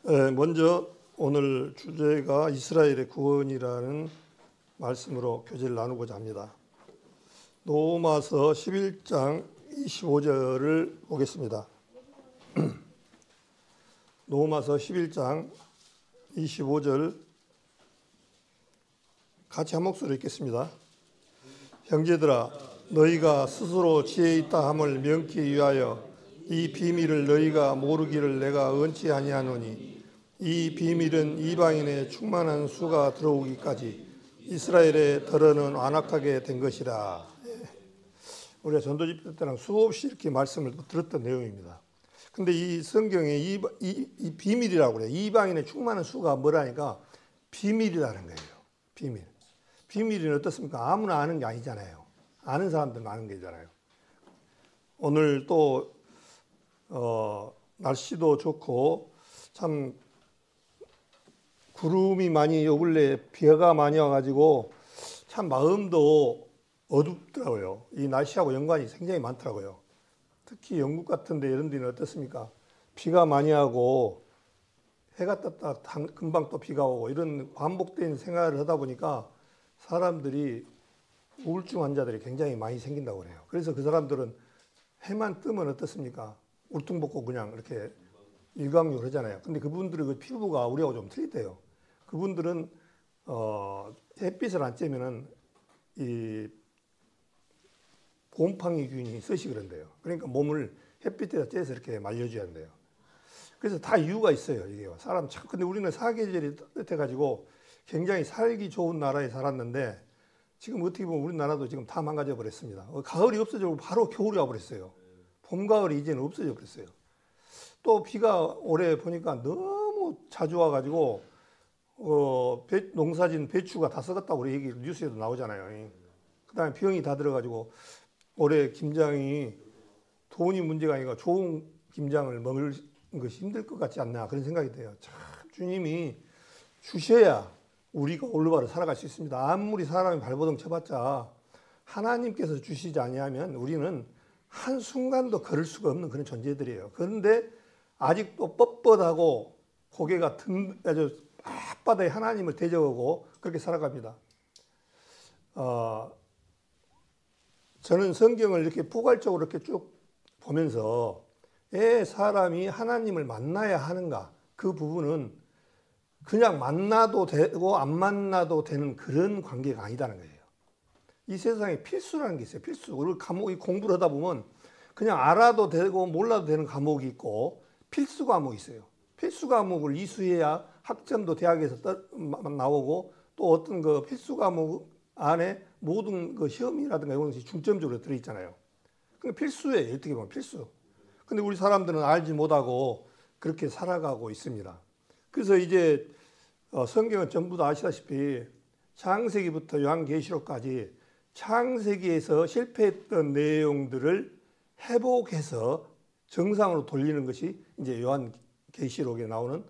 먼저 오늘 주제가 이스라엘의 구원이라는 말씀으로 교제를 나누고자 합니다. 로마서 11장 25절을 보겠습니다. 로마서 11장 25절 같이 한 목소리로 읽겠습니다. 형제들아, 너희가 스스로 지혜 있다 함을 명기 위하여 이 비밀을 너희가 모르기를 내가 원치 아니하노니, 이 비밀은 이방인의 충만한 수가 들어오기까지 이스라엘의 덜어는 완악하게 된 것이라. 우리가 전도집회 때랑 수없이 이렇게 말씀을 들었던 내용입니다. 근데 이 성경에 이 비밀이라고 그래요. 이방인의 충만한 수가 뭐라니까 비밀이라는 거예요. 비밀. 비밀이 어떻습니까? 아무나 아는 게 아니잖아요. 아는 사람들만 아는 게잖아요. 오늘 또 날씨도 좋고 참 구름이 많이 요 근래 비가 많이 와가지고 참 마음도 어둡더라고요. 이 날씨하고 연관이 굉장히 많더라고요. 특히 영국 같은데 이런 데는 어떻습니까? 비가 많이 하고 해가 떴다 금방 또 비가 오고 이런 반복된 생활을 하다 보니까 사람들이 우울증 환자들이 굉장히 많이 생긴다고 그래요. 그래서 그 사람들은 해만 뜨면 어떻습니까? 울퉁벗고 그냥 이렇게 일광욕을 하잖아요. 근데 그분들의 그 피부가 우리하고 좀 틀리대요. 그분들은 햇빛을 안 쬐면은 이 곰팡이균이 있으시 그런데요. 그러니까 몸을 햇빛에다 쬐서 이렇게 말려줘야 한대요. 그래서 다 이유가 있어요. 이게 사람 참. 근데 우리는 사계절이 따뜻해가지고 굉장히 살기 좋은 나라에 살았는데 지금 어떻게 보면 우리나라도 지금 다 망가져 버렸습니다. 가을이 없어지고 바로 겨울이 와버렸어요. 봄, 가을이 이제는 없어져 버렸어요. 또 비가 올해 보니까 너무 자주 와가지고 농사진 배추가 다 썩었다고 우리 얘기 뉴스에도 나오잖아요. 그다음에 병이 다 들어가지고 올해 김장이 돈이 문제가 아니라 좋은 김장을 먹을 것이 힘들 것 같지 않나 그런 생각이 돼요. 참 주님이 주셔야 우리가 올바로 살아갈 수 있습니다. 아무리 사람이 발버둥 쳐봤자 하나님께서 주시지 아니하면 우리는 한순간도 걸을 수가 없는 그런 존재들이에요. 그런데 아직도 뻣뻣하고 고개가 아주 앞바다에 하나님을 대적하고 그렇게 살아갑니다. 저는 성경을 이렇게 포괄적으로 이렇게 쭉 보면서 왜 사람이 하나님을 만나야 하는가, 그 부분은 그냥 만나도 되고 안 만나도 되는 그런 관계가 아니다는 거예요. 이 세상에 필수라는 게 있어요. 필수. 우리 과목이 공부를 하다 보면 그냥 알아도 되고 몰라도 되는 과목이 있고 필수 과목이 있어요. 필수 과목을 이수해야 학점도 대학에서 나오고 또 어떤 그 필수 과목 안에 모든 그 시험이라든가 이런 것이 중점적으로 들어있잖아요. 그러니까 필수예요. 어떻게 보면 필수. 근데 우리 사람들은 알지 못하고 그렇게 살아가고 있습니다. 그래서 이제 성경은 전부 다 아시다시피 창세기부터 요한계시록까지 창세기에서 실패했던 내용들을 회복해서 정상으로 돌리는 것이 이제 요한계시록에 나오는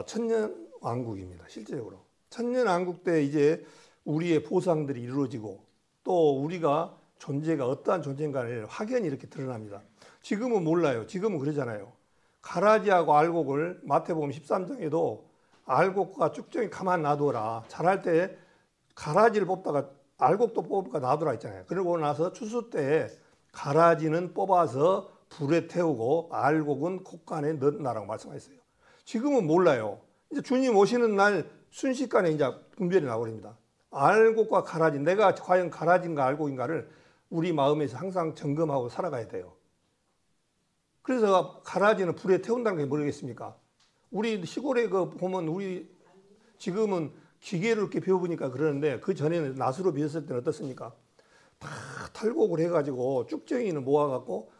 천년왕국입니다. 실제적으로 천년왕국 때 이제 우리의 보상들이 이루어지고 또 우리가 존재가 어떠한 존재인가를 확연히 이렇게 드러납니다. 지금은 몰라요. 지금은 그러잖아요. 가라지하고 알곡을 마태복음 13장에도 알곡과 쭉정이 가만 놔둬라. 자랄 때 가라지를 뽑다가 알곡도 뽑을까 놔두라 했잖아요. 그러고 나서 추수 때 가라지는 뽑아서 불에 태우고 알곡은 콧간에 넣어라고 말씀하셨어요. 지금은 몰라요. 이제 주님 오시는 날 순식간에 이제 분별이 나버립니다. 알곡과 가라지, 내가 과연 가라지인가 알곡인가를 우리 마음에서 항상 점검하고 살아가야 돼요. 그래서 가라지는 불에 태운다는 게 모르겠습니까? 우리 시골에 보면 우리 지금은 기계로 이렇게 배워보니까 그러는데 그 전에는 낫으로 배웠을 때는 어떻습니까? 다 탈곡을 해가지고 쭉정이는 모아갖고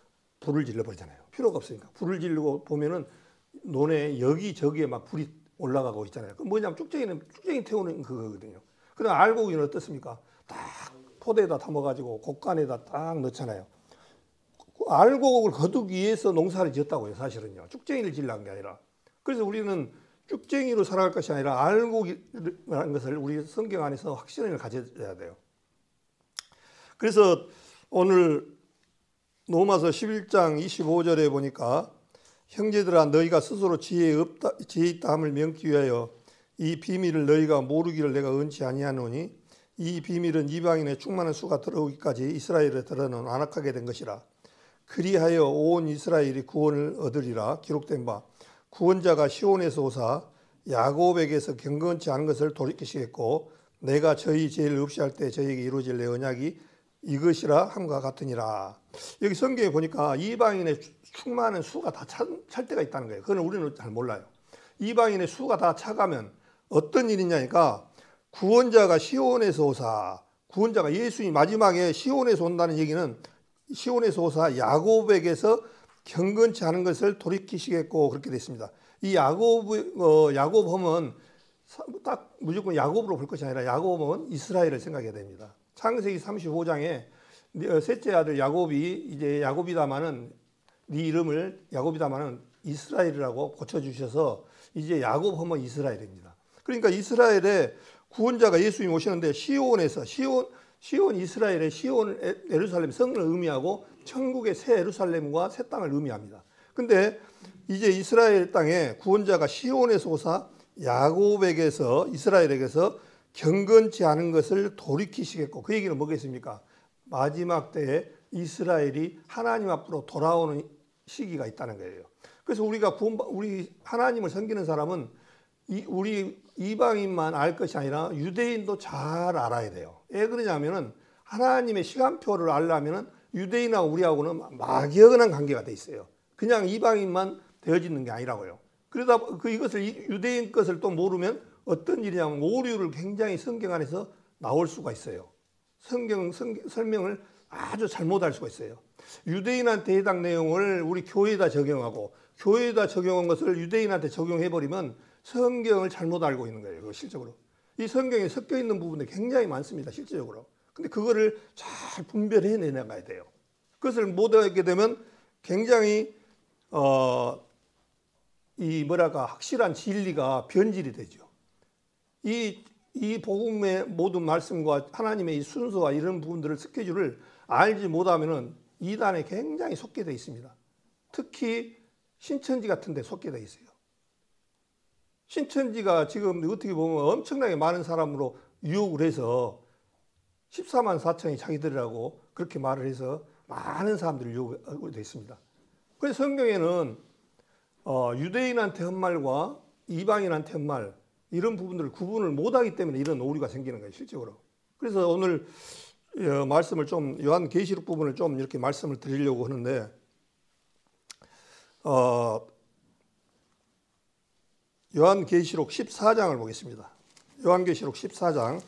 불을 질러버리잖아요. 필요가 없으니까. 불을 지르고 보면은 논에 여기저기에 막 불이 올라가고 있잖아요. 그 뭐냐면 쭉정이는 쭉정이 태우는 그거거든요. 그다음 알곡이는 어떻습니까? 딱 포대에다 담아가지고 곡간에다 딱 넣잖아요. 알곡을 거두기 위해서 농사를 지었다고요. 사실은요. 쭉정이를 지으려는 게 아니라. 그래서 우리는 쭉정이로 살아갈 것이 아니라 알곡이라는 것을 우리 성경 안에서 확신을 가져야 돼요. 그래서 오늘 로마서 11장 25절에 보니까 형제들아 너희가 스스로 지혜 있다 함을 명기 위하여 이 비밀을 너희가 모르기를 내가 원치 아니하노니 이 비밀은 이방인의 충만한 수가 들어오기까지 이스라엘에 들어는 완악하게 된 것이라. 그리하여 온 이스라엘이 구원을 얻으리라. 기록된 바 구원자가 시온에서 오사 야곱에게서 경건치 않은 것을 돌이키시겠고 내가 저희 죄를 없이 할 때 저희에게 이루어질 내 언약이 이것이라 함과 같으니라. 여기 성경에 보니까 이방인의 충만한 수가 다 찰 때가 있다는 거예요. 그건 우리는 잘 몰라요. 이방인의 수가 다 차가면 어떤 일이냐니까 구원자가 시온에서 오사, 구원자가 예수님 마지막에 시온에서 온다는 얘기는 시온에서 오사 야곱에게서 경건치 않은 것을 돌이키시겠고 그렇게 됐습니다. 이 야곱하면 딱 무조건 야곱으로 볼 것이 아니라 야곱은 이스라엘을 생각해야 됩니다. 창세기 35장에 셋째 아들 야곱이 이제 야곱이다마는 네 이름을 야곱이다마는 이스라엘이라고 고쳐주셔서 이제 야곱하면 이스라엘입니다. 그러니까 이스라엘의 구원자가 예수님 오시는데 시온에서 시온 이스라엘의 시온 예루살렘 성을 의미하고 천국의 새 예루살렘과 새 땅을 의미합니다. 근데 이제 이스라엘 땅에 구원자가 시온에서 오사 야곱에게서 이스라엘에게서 경건치 않은 것을 돌이키시겠고 그 얘기는 뭐겠습니까? 마지막 때에 이스라엘이 하나님 앞으로 돌아오는 시기가 있다는 거예요. 그래서 우리 하나님을 섬기는 사람은 우리 이방인만 알 것이 아니라 유대인도 잘 알아야 돼요. 왜 그러냐면은 하나님의 시간표를 알려면은 유대인하고 우리하고는 막연한 관계가 돼 있어요. 그냥 이방인만 되어지는 게 아니라고요. 그러다 이것을 유대인 것을 또 모르면 어떤 일이냐면 오류를 굉장히 성경 안에서 나올 수가 있어요. 성경 설명을 아주 잘못할 수가 있어요. 유대인한테 해당 내용을 우리 교회에다 적용하고 교회에다 적용한 것을 유대인한테 적용해버리면 성경을 잘못 알고 있는 거예요. 실적으로. 이 성경에 섞여 있는 부분이 굉장히 많습니다. 실제적으로. 근데 그거를 잘 분별해 내나가야 돼요. 그것을 못 하게 되면 굉장히 확실한 진리가 변질이 되죠. 이 복음의 모든 말씀과 하나님의 이 순서와 이런 부분들을 스케줄을 알지 못하면은 이단에 굉장히 속게 돼 있습니다. 특히 신천지 같은 데 속게 돼 있어요. 신천지가 지금 어떻게 보면 엄청나게 많은 사람으로 유혹을 해서 14만 4천이 자기들이라고 그렇게 말을 해서 많은 사람들을 유혹하고 있습니다. 그래서 성경에는 유대인한테 한 말과 이방인한테 한 말 이런 부분들을 구분을 못하기 때문에 이런 오류가 생기는 거예요. 실적으로. 그래서 오늘 말씀을 좀 요한계시록 부분을 좀 이렇게 말씀을 드리려고 하는데 요한계시록 14장을 보겠습니다. 요한계시록 14장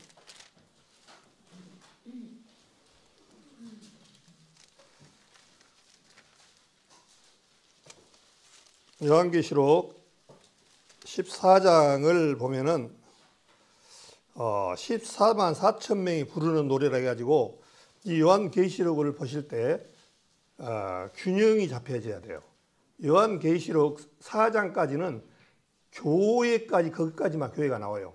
요한계시록 14장을 보면은 14만 4천 명이 부르는 노래라 해가지고 이 요한계시록을 보실 때 균형이 잡혀져야 돼요. 요한계시록 4장까지는 교회까지 거기까지만 교회가 나와요.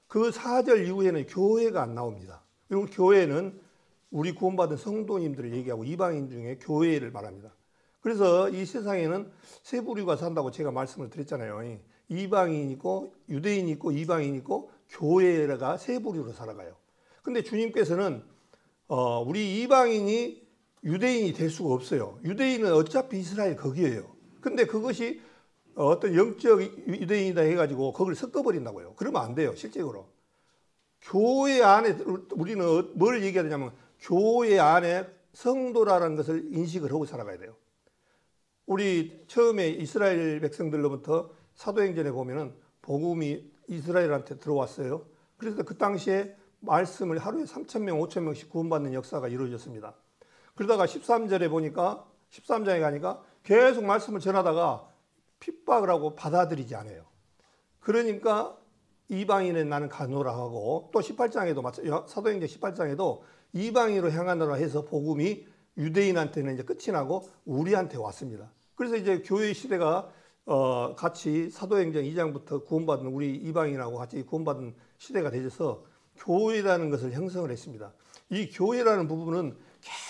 그 4절 이후에는 교회가 안 나옵니다. 그리고 교회는 우리 구원받은 성도님들을 얘기하고 이방인 중에 교회를 말합니다. 그래서 이 세상에는 세 부류가 산다고 제가 말씀을 드렸잖아요. 이방인 있고 유대인 있고 이방인 있고 교회가 세 부류로 살아가요. 근데 주님께서는 우리 이방인이 유대인이 될 수가 없어요. 유대인은 어차피 이스라엘 거기에요. 근데 그것이 어떤 영적 유대인이다 해가지고 그걸 섞어버린다고요. 그러면 안 돼요. 실제로. 교회 안에 우리는 뭘 얘기하냐면 교회 안에 성도라는 것을 인식을 하고 살아가야 돼요. 우리 처음에 이스라엘 백성들로부터 사도행전에 보면은 복음이 이스라엘한테 들어왔어요. 그래서 그 당시에 말씀을 하루에 3,000명, 5,000명씩 구원받는 역사가 이루어졌습니다. 그러다가 13절에 보니까 13장에 가니까 계속 말씀을 전하다가 핍박을 하고 받아들이지 않아요. 그러니까 이방인은 나는 가노라 하고 또 18장에도 사도행전 18장에도 이방인으로 향하노라 해서 복음이 유대인한테는 이제 끝이 나고 우리한테 왔습니다. 그래서 이제 교회 시대가 같이 사도행전 2장부터 구원받은 우리 이방인하고 같이 구원받은 시대가 되셔서 교회라는 것을 형성을 했습니다. 이 교회라는 부분은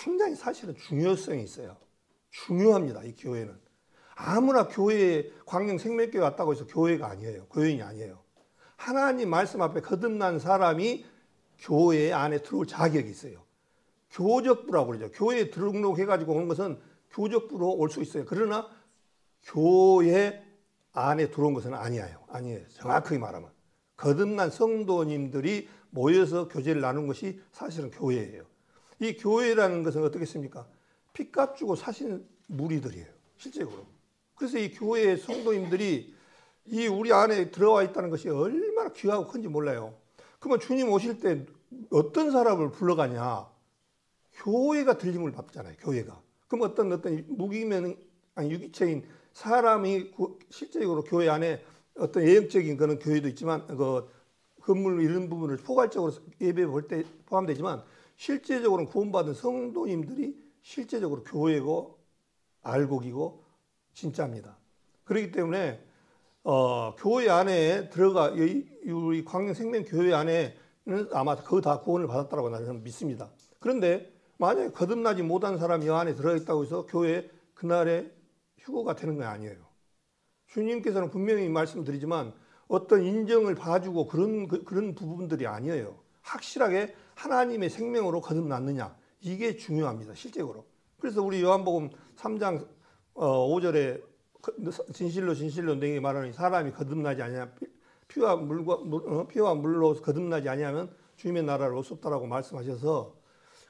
굉장히 사실은 중요성이 있어요. 중요합니다. 이 교회는. 아무나 교회에 광명 생명교회 왔다고 해서 교회가 아니에요. 교인이 아니에요. 하나님 말씀 앞에 거듭난 사람이 교회 안에 들어올 자격이 있어요. 교적부라고 그러죠. 교회에 등록해가지고 온 것은 교적부로 올 수 있어요. 그러나 교회 안에 들어온 것은 아니에요. 정확하게 말하면. 거듭난 성도님들이 모여서 교제를 나눈 것이 사실은 교회예요. 이 교회라는 것은 어떻겠습니까? 피값 주고 사신 무리들이에요. 실제로. 그래서 이 교회의 성도님들이 이 우리 안에 들어와 있다는 것이 얼마나 귀하고 큰지 몰라요. 그러면 주님 오실 때 어떤 사람을 불러가냐? 교회가 들림을 받잖아요. 교회가. 그럼 어떤 무기면 아니 유기체인 사람이 실제적으로 교회 안에 어떤 예형적인 그런 교회도 있지만 그 건물 이런 부분을 포괄적으로 예배 볼 때 포함되지만 실제적으로는 구원받은 성도님들이 실제적으로 교회고 알곡이고 진짜입니다. 그렇기 때문에 교회 안에 들어가 우리 광명생명교회 안에는 아마 거의 다 구원을 받았다고 나는 믿습니다. 그런데 만약에 거듭나지 못한 사람이 이 안에 들어있다고 해서 교회 그날에 휴거가 되는 건 아니에요. 주님께서는 분명히 말씀드리지만 어떤 인정을 봐주고 그런 부분들이 아니에요. 확실하게 하나님의 생명으로 거듭났느냐 이게 중요합니다. 실제로. 그래서 우리 요한복음 3장 5절에 진실로 너에게 말하는 사람이 거듭나지 아니하면 피와 물로 거듭나지 아니하면 주님의 나라를 올 수 없다라고 말씀하셔서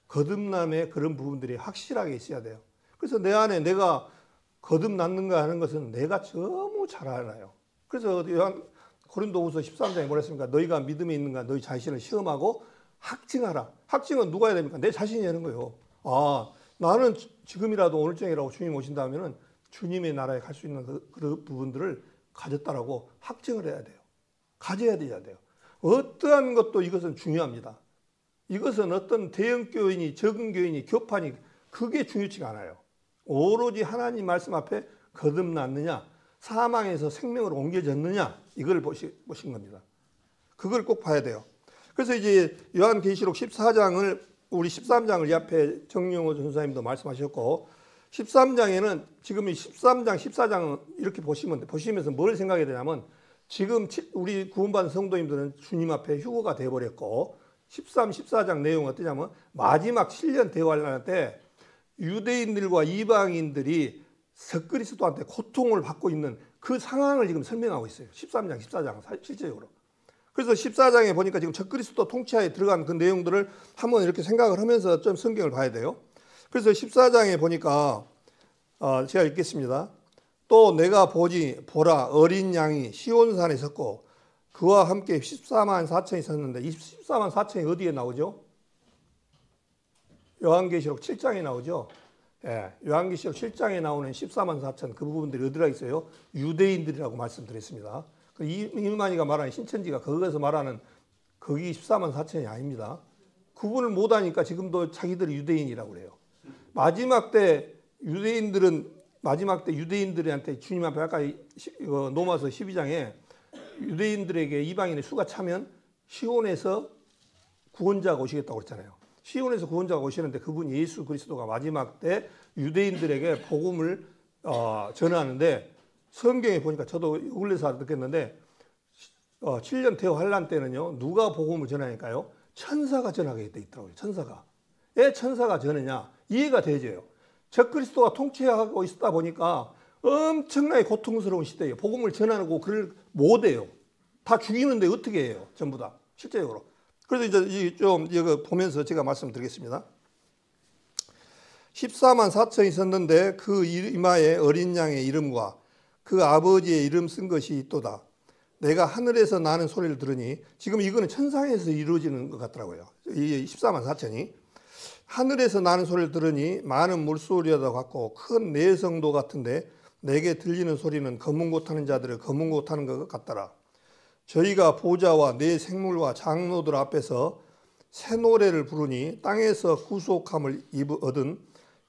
거듭남의 그런 부분들이 확실하게 있어야 돼요. 그래서 내 안에 내가 거듭났는가 하는 것은 내가 너무 잘 알아요. 그래서 고린도후서 13장에 뭐라 했습니까? 너희가 믿음에 있는가 너희 자신을 시험하고 확증하라. 확증은 누가 해야 됩니까? 내 자신이 하는 거예요. 나는 지금이라도 오늘정이라고 주님 오신다면은 주님의 나라에 갈 수 있는 그 부분들을 가졌다라고 확증을 해야 돼요. 가져야 돼요. 어떠한 것도 이것은 중요합니다. 이것은 어떤 대형 교인이 적은 교인이 교판이 그게 중요치가 않아요. 오로지 하나님 말씀 앞에 거듭났느냐 사망에서 생명으로 옮겨졌느냐 이걸 보신 겁니다. 그걸 꼭 봐야 돼요. 그래서 이제 요한계시록 14장을 우리 13장을 이 앞에 정용호 전사님도 말씀하셨고 13장에는 지금 이 13장 14장은 이렇게 보시면서 뭘 생각해야 되냐면 지금 우리 구원받은 성도님들은 주님 앞에 휴거가 돼버렸고 13, 14장 내용은 어떠냐면 마지막 7년 대환란 때 유대인들과 이방인들이 적그리스도한테 고통을 받고 있는 그 상황을 지금 설명하고 있어요. 13장, 14장 실제적으로. 그래서 14장에 보니까 지금 적그리스도 통치하에 들어간 그 내용들을 한번 이렇게 생각을 하면서 좀 성경을 봐야 돼요. 그래서 14장에 보니까 제가 읽겠습니다. 또 내가 보라 어린 양이 시온산에 섰고 그와 함께 14만 4천이 섰는데 이 14만 4천이 어디에 나오죠? 요한계시록 7장에 나오죠. 예, 요한계시록 7장에 나오는 14만 4천 그 부분들이 어디라 있어요? 유대인들이라고 말씀드렸습니다. 이만희가 말하는 신천지가 거기서 말하는 거기 14만 4천이 아닙니다. 구분을 못하니까 지금도 자기들이 유대인이라고 그래요. 마지막 때 유대인들한테 주님 앞에 아까 로마서 12장에 유대인들에게 이방인의 수가 차면 시온에서 구원자가 오시겠다고 그랬잖아요. 시온에서 구원자가 오시는데 그분 예수 그리스도가 마지막 때 유대인들에게 복음을 전하는데 성경에 보니까 저도 울려서 듣겠는데 7년 대환란 때는요 누가 복음을 전하니까요 천사가 전하게 돼 있더라고요. 천사가. 왜 천사가 전하냐 이해가 되죠. 적그리스도가 통치하고 있다 보니까 엄청나게 고통스러운 시대예요. 복음을 전하고 그걸 못해요. 다 죽이는데 어떻게 해요? 전부 다 실제적으로. 그래서 이제 좀 이거 보면서 제가 말씀드리겠습니다. 14만 4천이 있었는데 그 이마에 어린 양의 이름과 그 아버지의 이름 쓴 것이 있도다. 내가 하늘에서 나는 소리를 들으니 지금 이거는 천상에서 이루어지는 것 같더라고요. 이 14만 4천이. 하늘에서 나는 소리를 들으니 많은 물소리와 같고 큰 내성도 같은데 내게 들리는 소리는 검은고 타는 자들을 검은고 타는 것 같더라. 저희가 보좌와 네 생물과 장로들 앞에서 새 노래를 부르니 땅에서 구속함을 얻은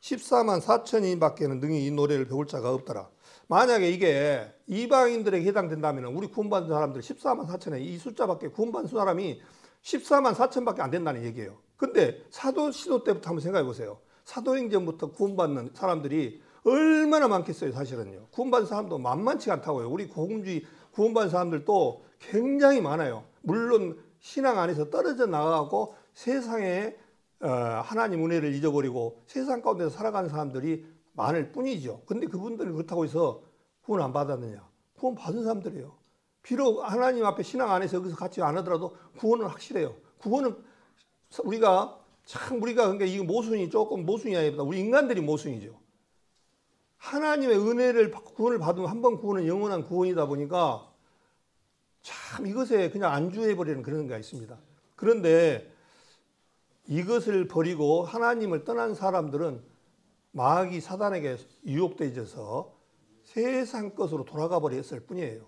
14만 4천인 밖에는 능히 이 노래를 배울 자가 없더라. 만약에 이게 이방인들에게 해당된다면 우리 구원받은 사람들 14만 4천에 이 숫자밖에 구원받은 사람이 14만 4천밖에 안 된다는 얘기예요. 근데 사도 시도 때부터 한번 생각해 보세요. 사도행전부터 구원받는 사람들이 얼마나 많겠어요. 사실은요. 구원받은 사람도 만만치 않다고요. 우리 복음주의 구원받은 사람들도 굉장히 많아요. 물론 신앙 안에서 떨어져 나가고 세상에 하나님 은혜를 잊어버리고 세상 가운데서 살아가는 사람들이 많을 뿐이죠. 근데 그분들이 그렇다고 해서 구원 안 받았느냐? 구원 받은 사람들이에요. 비록 하나님 앞에 신앙 안에서 여기서 같이 안 하더라도 구원은 확실해요. 구원은 우리가 그러니까 이 모순이 조금 모순이 아니라 우리 인간들이 모순이죠. 하나님의 은혜를 구원을 받으면 한 번 구원은 영원한 구원이다 보니까 참 이것에 그냥 안주해버리는 그런 게 있습니다. 그런데 이것을 버리고 하나님을 떠난 사람들은 마귀 사단에게 유혹되어 있어서 세상 것으로 돌아가 버렸을 뿐이에요.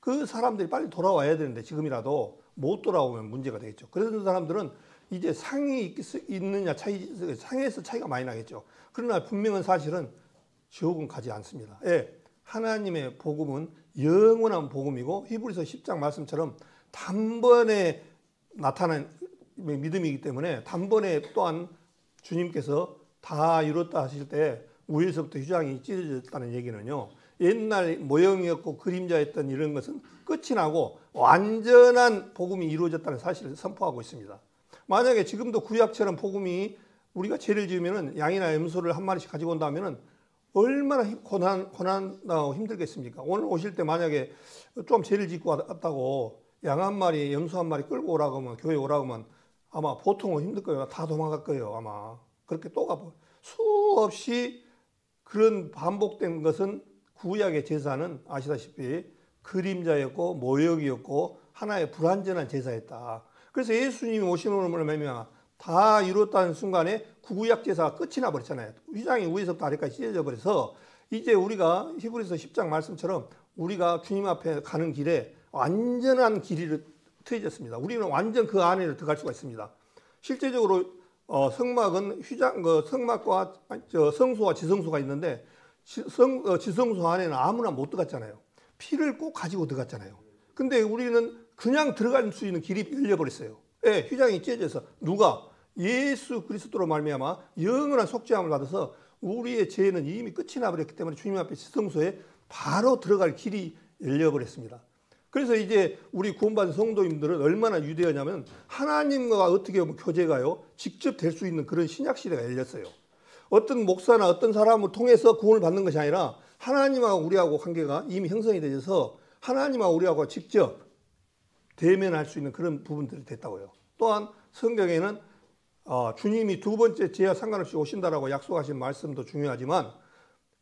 그 사람들이 빨리 돌아와야 되는데 지금이라도 못 돌아오면 문제가 되겠죠. 그런 사람들은 이제 상이 있느냐 상에서 차이가 많이 나겠죠. 그러나 분명한 사실은 지옥은 가지 않습니다. 예, 하나님의 복음은 영원한 복음이고 히브리서 10장 말씀처럼 단번에 나타난 믿음이기 때문에 단번에 또한 주님께서 다 이뤘다 하실 때 위에서부터 휘장이 찢어졌다는 얘기는요. 옛날 모형이었고 그림자였던 이런 것은 끝이 나고 완전한 복음이 이루어졌다는 사실을 선포하고 있습니다. 만약에 지금도 구약처럼 복음이 우리가 죄를 지으면은 양이나 염소를 한 마리씩 가지고 온다면은 얼마나 고난하고 힘들겠습니까? 오늘 오실 때 만약에 좀 죄를 짓고 왔다고 양 한 마리, 염소 한 마리 끌고 오라고 하면 교회 오라고 하면 아마 보통은 힘들 거예요. 다 도망갈 거예요. 아마 그렇게 또 가고 수없이 그런 반복된 것은 구약의 제사는 아시다시피 그림자였고 모욕이었고 하나의 불완전한 제사였다. 그래서 예수님이 오시는 말미암아 다 이뤘다는 순간에 구약 제사가 끝이 나버렸잖아요. 휘장이 위에서부터 아래까지 찢어져 버려서 이제 우리가 히브리서 10장 말씀처럼 우리가 주님 앞에 가는 길에 완전한 길이 트여졌습니다. 우리는 완전 그 안에 들어갈 수가 있습니다. 실제적으로 성막은 성막과 성소와 지성소가 있는데 지성소 안에는 아무나 못 들어갔잖아요. 피를 꼭 가지고 들어갔잖아요. 근데 우리는 그냥 들어갈 수 있는 길이 열려버렸어요. 예, 휘장이 찢어져서 누가 예수 그리스도로 말미암아 영원한 속죄함을 받아서 우리의 죄는 이미 끝이 나버렸기 때문에 주님 앞에 지성소에 바로 들어갈 길이 열려버렸습니다. 그래서 이제 우리 구원받은 성도님들은 얼마나 유대하냐면 하나님과 어떻게 보면 교제가요 직접 될 수 있는 그런 신약 시대가 열렸어요. 어떤 목사나 어떤 사람을 통해서 구원을 받는 것이 아니라 하나님하고 우리하고 관계가 이미 형성이 되어서 하나님하고 우리하고 직접 대면할 수 있는 그런 부분들이 됐다고요. 또한 성경에는 주님이 두 번째 죄와 상관없이 오신다라고 약속하신 말씀도 중요하지만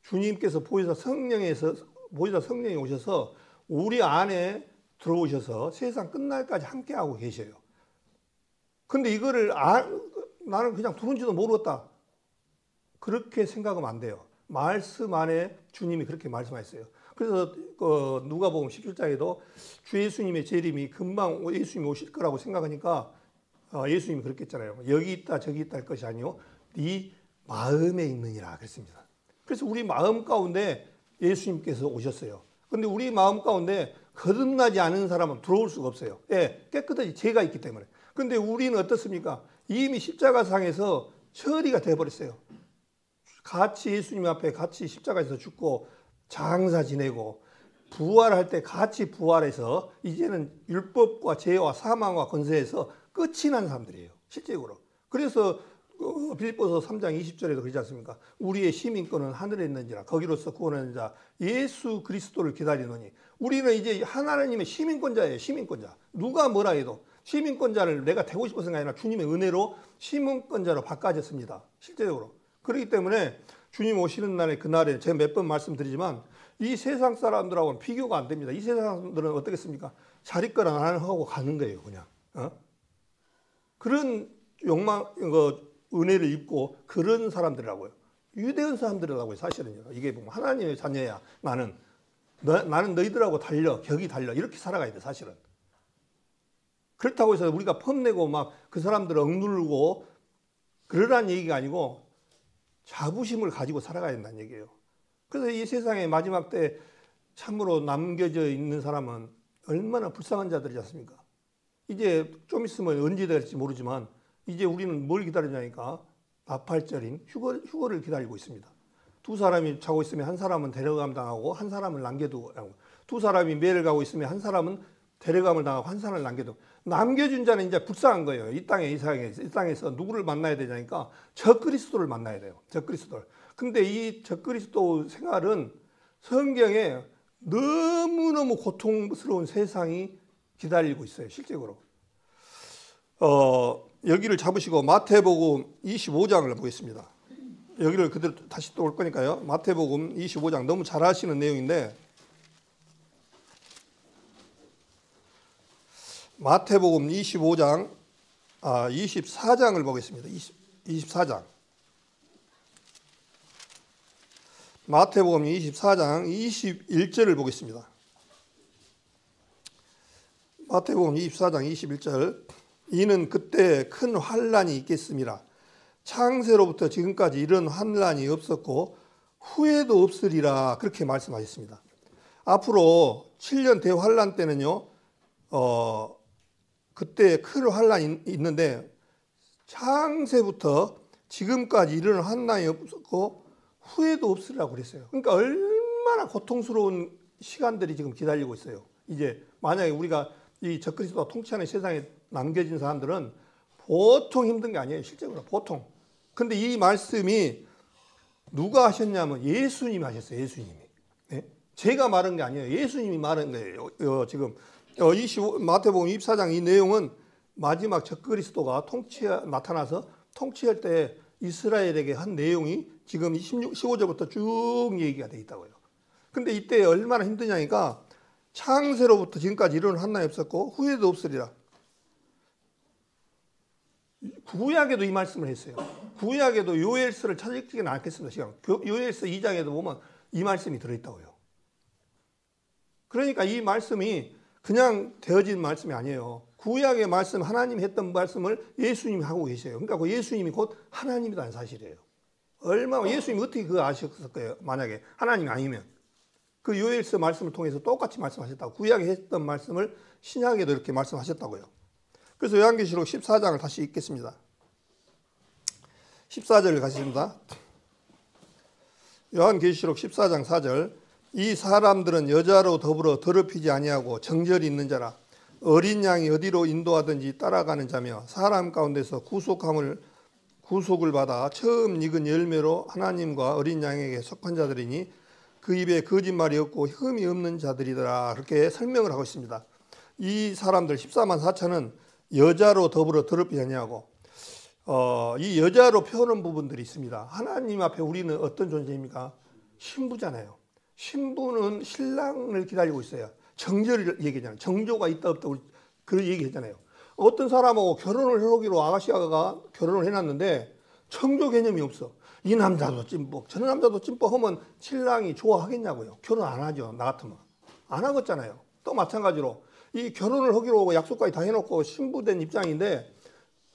주님께서 보혜사 성령이 오셔서 우리 안에 들어오셔서 세상 끝날까지 함께하고 계셔요. 근데 이거를 나는 그냥 들어온지도 모르겠다. 그렇게 생각하면 안 돼요. 말씀 안에 주님이 그렇게 말씀하셨어요. 그래서 누가복음 17장에도 주 예수님의 재림이 금방 예수님이 오실 거라고 생각하니까 예수님이 그렇게 했잖아요. 여기 있다 저기 있다 할 것이 아니요 네 마음에 있느니라 그랬습니다. 그래서 우리 마음 가운데 예수님께서 오셨어요. 그런데 우리 마음 가운데 거듭나지 않은 사람은 들어올 수가 없어요. 예, 깨끗하지 죄가 있기 때문에. 그런데 우리는 어떻습니까? 이미 십자가상에서 처리가 돼버렸어요. 같이 예수님 앞에 같이 십자가에서 죽고 장사 지내고 부활할 때 같이 부활해서 이제는 율법과 죄와 사망과 권세에서 끝이 난 사람들이에요. 실제적으로. 그래서 빌립보서 3장 20절에도 그러지 않습니까? 우리의 시민권은 하늘에 있는지라 거기로서 구원하는 자 예수 그리스도를 기다리노니 우리는 이제 하나님의 시민권자예요. 시민권자. 누가 뭐라 해도 시민권자를 내가 되고 싶어서가 아니라 주님의 은혜로 시민권자로 바꿔졌습니다. 실제적으로. 그렇기 때문에 주님 오시는 날에 그날에 제가 몇 번 말씀드리지만 이 세상 사람들하고는 비교가 안 됩니다. 이 세상 사람들은 어떻겠습니까? 자리거나 안 하고 가는 거예요. 그냥. 그런 욕망, 은혜를 입고 그런 사람들이라고요. 유대인 사람들이라고요. 사실은요. 이게 뭐 하나님의 자녀야. 나는 너희들하고 달려. 격이 달려. 이렇게 살아가야 돼. 사실은. 그렇다고 해서 우리가 펌내고 막 그 사람들을 억누르고 그러라는 얘기가 아니고 자부심을 가지고 살아가야 된다는 얘기예요. 그래서 이 세상의 마지막 때 참으로 남겨져 있는 사람은 얼마나 불쌍한 자들이지 않습니까? 이제 좀 있으면 언제 될지 모르지만 이제 우리는 뭘 기다리냐니까 나팔절인 휴거를 기다리고 있습니다. 두 사람이 자고 있으면 한 사람은 데려감 당하고 한 사람을 남겨두고, 두 사람이 매를 가고 있으면 한 사람은 데려감을 당하고 한 사람을 남겨두고, 남겨준 자는 이제 불쌍한 거예요. 이 땅에서 누구를 만나야 되냐니까 적그리스도를 만나야 돼요. 적그리스도를. 근데 이 적그리스도 생활은 성경에 너무너무 고통스러운 세상이 기다리고 있어요. 실제로. 여기를 잡으시고 마태복음 25장을 보겠습니다. 여기를 그대로 다시 또 올 거니까요. 마태복음 25장 너무 잘 아시는 내용인데, 마태복음 25장 24장을 보겠습니다. 24장. 마태복음 24장 21절을 보겠습니다. 마태복음 24장 21절. 이는 그때 큰 환란이 있겠음이라. 창세로부터 지금까지 이런 환란이 없었고 후에도 없으리라. 그렇게 말씀하셨습니다. 앞으로 7년 대환란 때는요, 그때 큰 환란이 있는데 창세부터 지금까지 이런 환란이 없었고 후에도 없으리라고 그랬어요. 그러니까 얼마나 고통스러운 시간들이 지금 기다리고 있어요. 이제 만약에 우리가 이 적그리스도가 통치하는 세상에 남겨진 사람들은 보통 힘든 게 아니에요. 실제로 보통. 근데 이 말씀이 누가 하셨냐면 예수님이 하셨어요. 예수님이. 네? 제가 말한 게 아니에요. 예수님이 말한 거예요. 지금 마태복음 24장 이 내용은 마지막 적그리스도가 나타나서 통치할 때 이스라엘에게 한 내용이 지금 15절부터 쭉 얘기가 돼 있다고요. 근데 이때 얼마나 힘드냐니까 창세로부터 지금까지 이런 환난이 없었고 후에도 없으리라. 구약에도 이 말씀을 했어요. 구약에도 요엘서를 찾지는 않겠습니다. 지금 요엘서 2장에도 보면 이 말씀이 들어있다고요. 그러니까 이 말씀이 그냥 되어진 말씀이 아니에요. 구약의 말씀, 하나님이 했던 말씀을 예수님이 하고 계세요. 그러니까 그 예수님이 곧 하나님이라는 사실이에요. 얼마나 예수님이 어떻게 그거 아셨을 거예요. 만약에 하나님이 아니면. 그 요엘서 말씀을 통해서 똑같이 말씀하셨다고. 구약에 했던 말씀을 신약에도 이렇게 말씀하셨다고요. 그래서 요한계시록 14장을 다시 읽겠습니다. 14절을 가십니다. 요한계시록 14장 4절. 이 사람들은 여자로 더불어 더럽히지 아니하고 정절이 있는 자라. 어린 양이 어디로 인도하든지 따라가는 자며 사람 가운데서 구속을 받아 처음 익은 열매로 하나님과 어린 양에게 속한 자들이니 그 입에 거짓말이 없고 흠이 없는 자들이더라. 그렇게 설명을 하고 있습니다. 이 사람들 14만 4천은 여자로 더불어 더럽히지 아니하고 이 여자로 표현한 부분들이 있습니다. 하나님 앞에 우리는 어떤 존재입니까? 신부잖아요. 신부는 신랑을 기다리고 있어요. 정절을 얘기하잖아요. 정조가 있다 없다 우리 그런 얘기했잖아요. 어떤 사람하고 결혼을 하기로 아가씨가 결혼을 해놨는데 청조 개념이 없어. 이 남자도 찐뻑, 저 남자도 찐뻑 하면 신랑이 좋아하겠냐고요. 결혼 안 하죠. 나 같으면. 안 하겠잖아요. 또 마찬가지로 이 결혼을 하기로 약속까지 다 해놓고 신부된 입장인데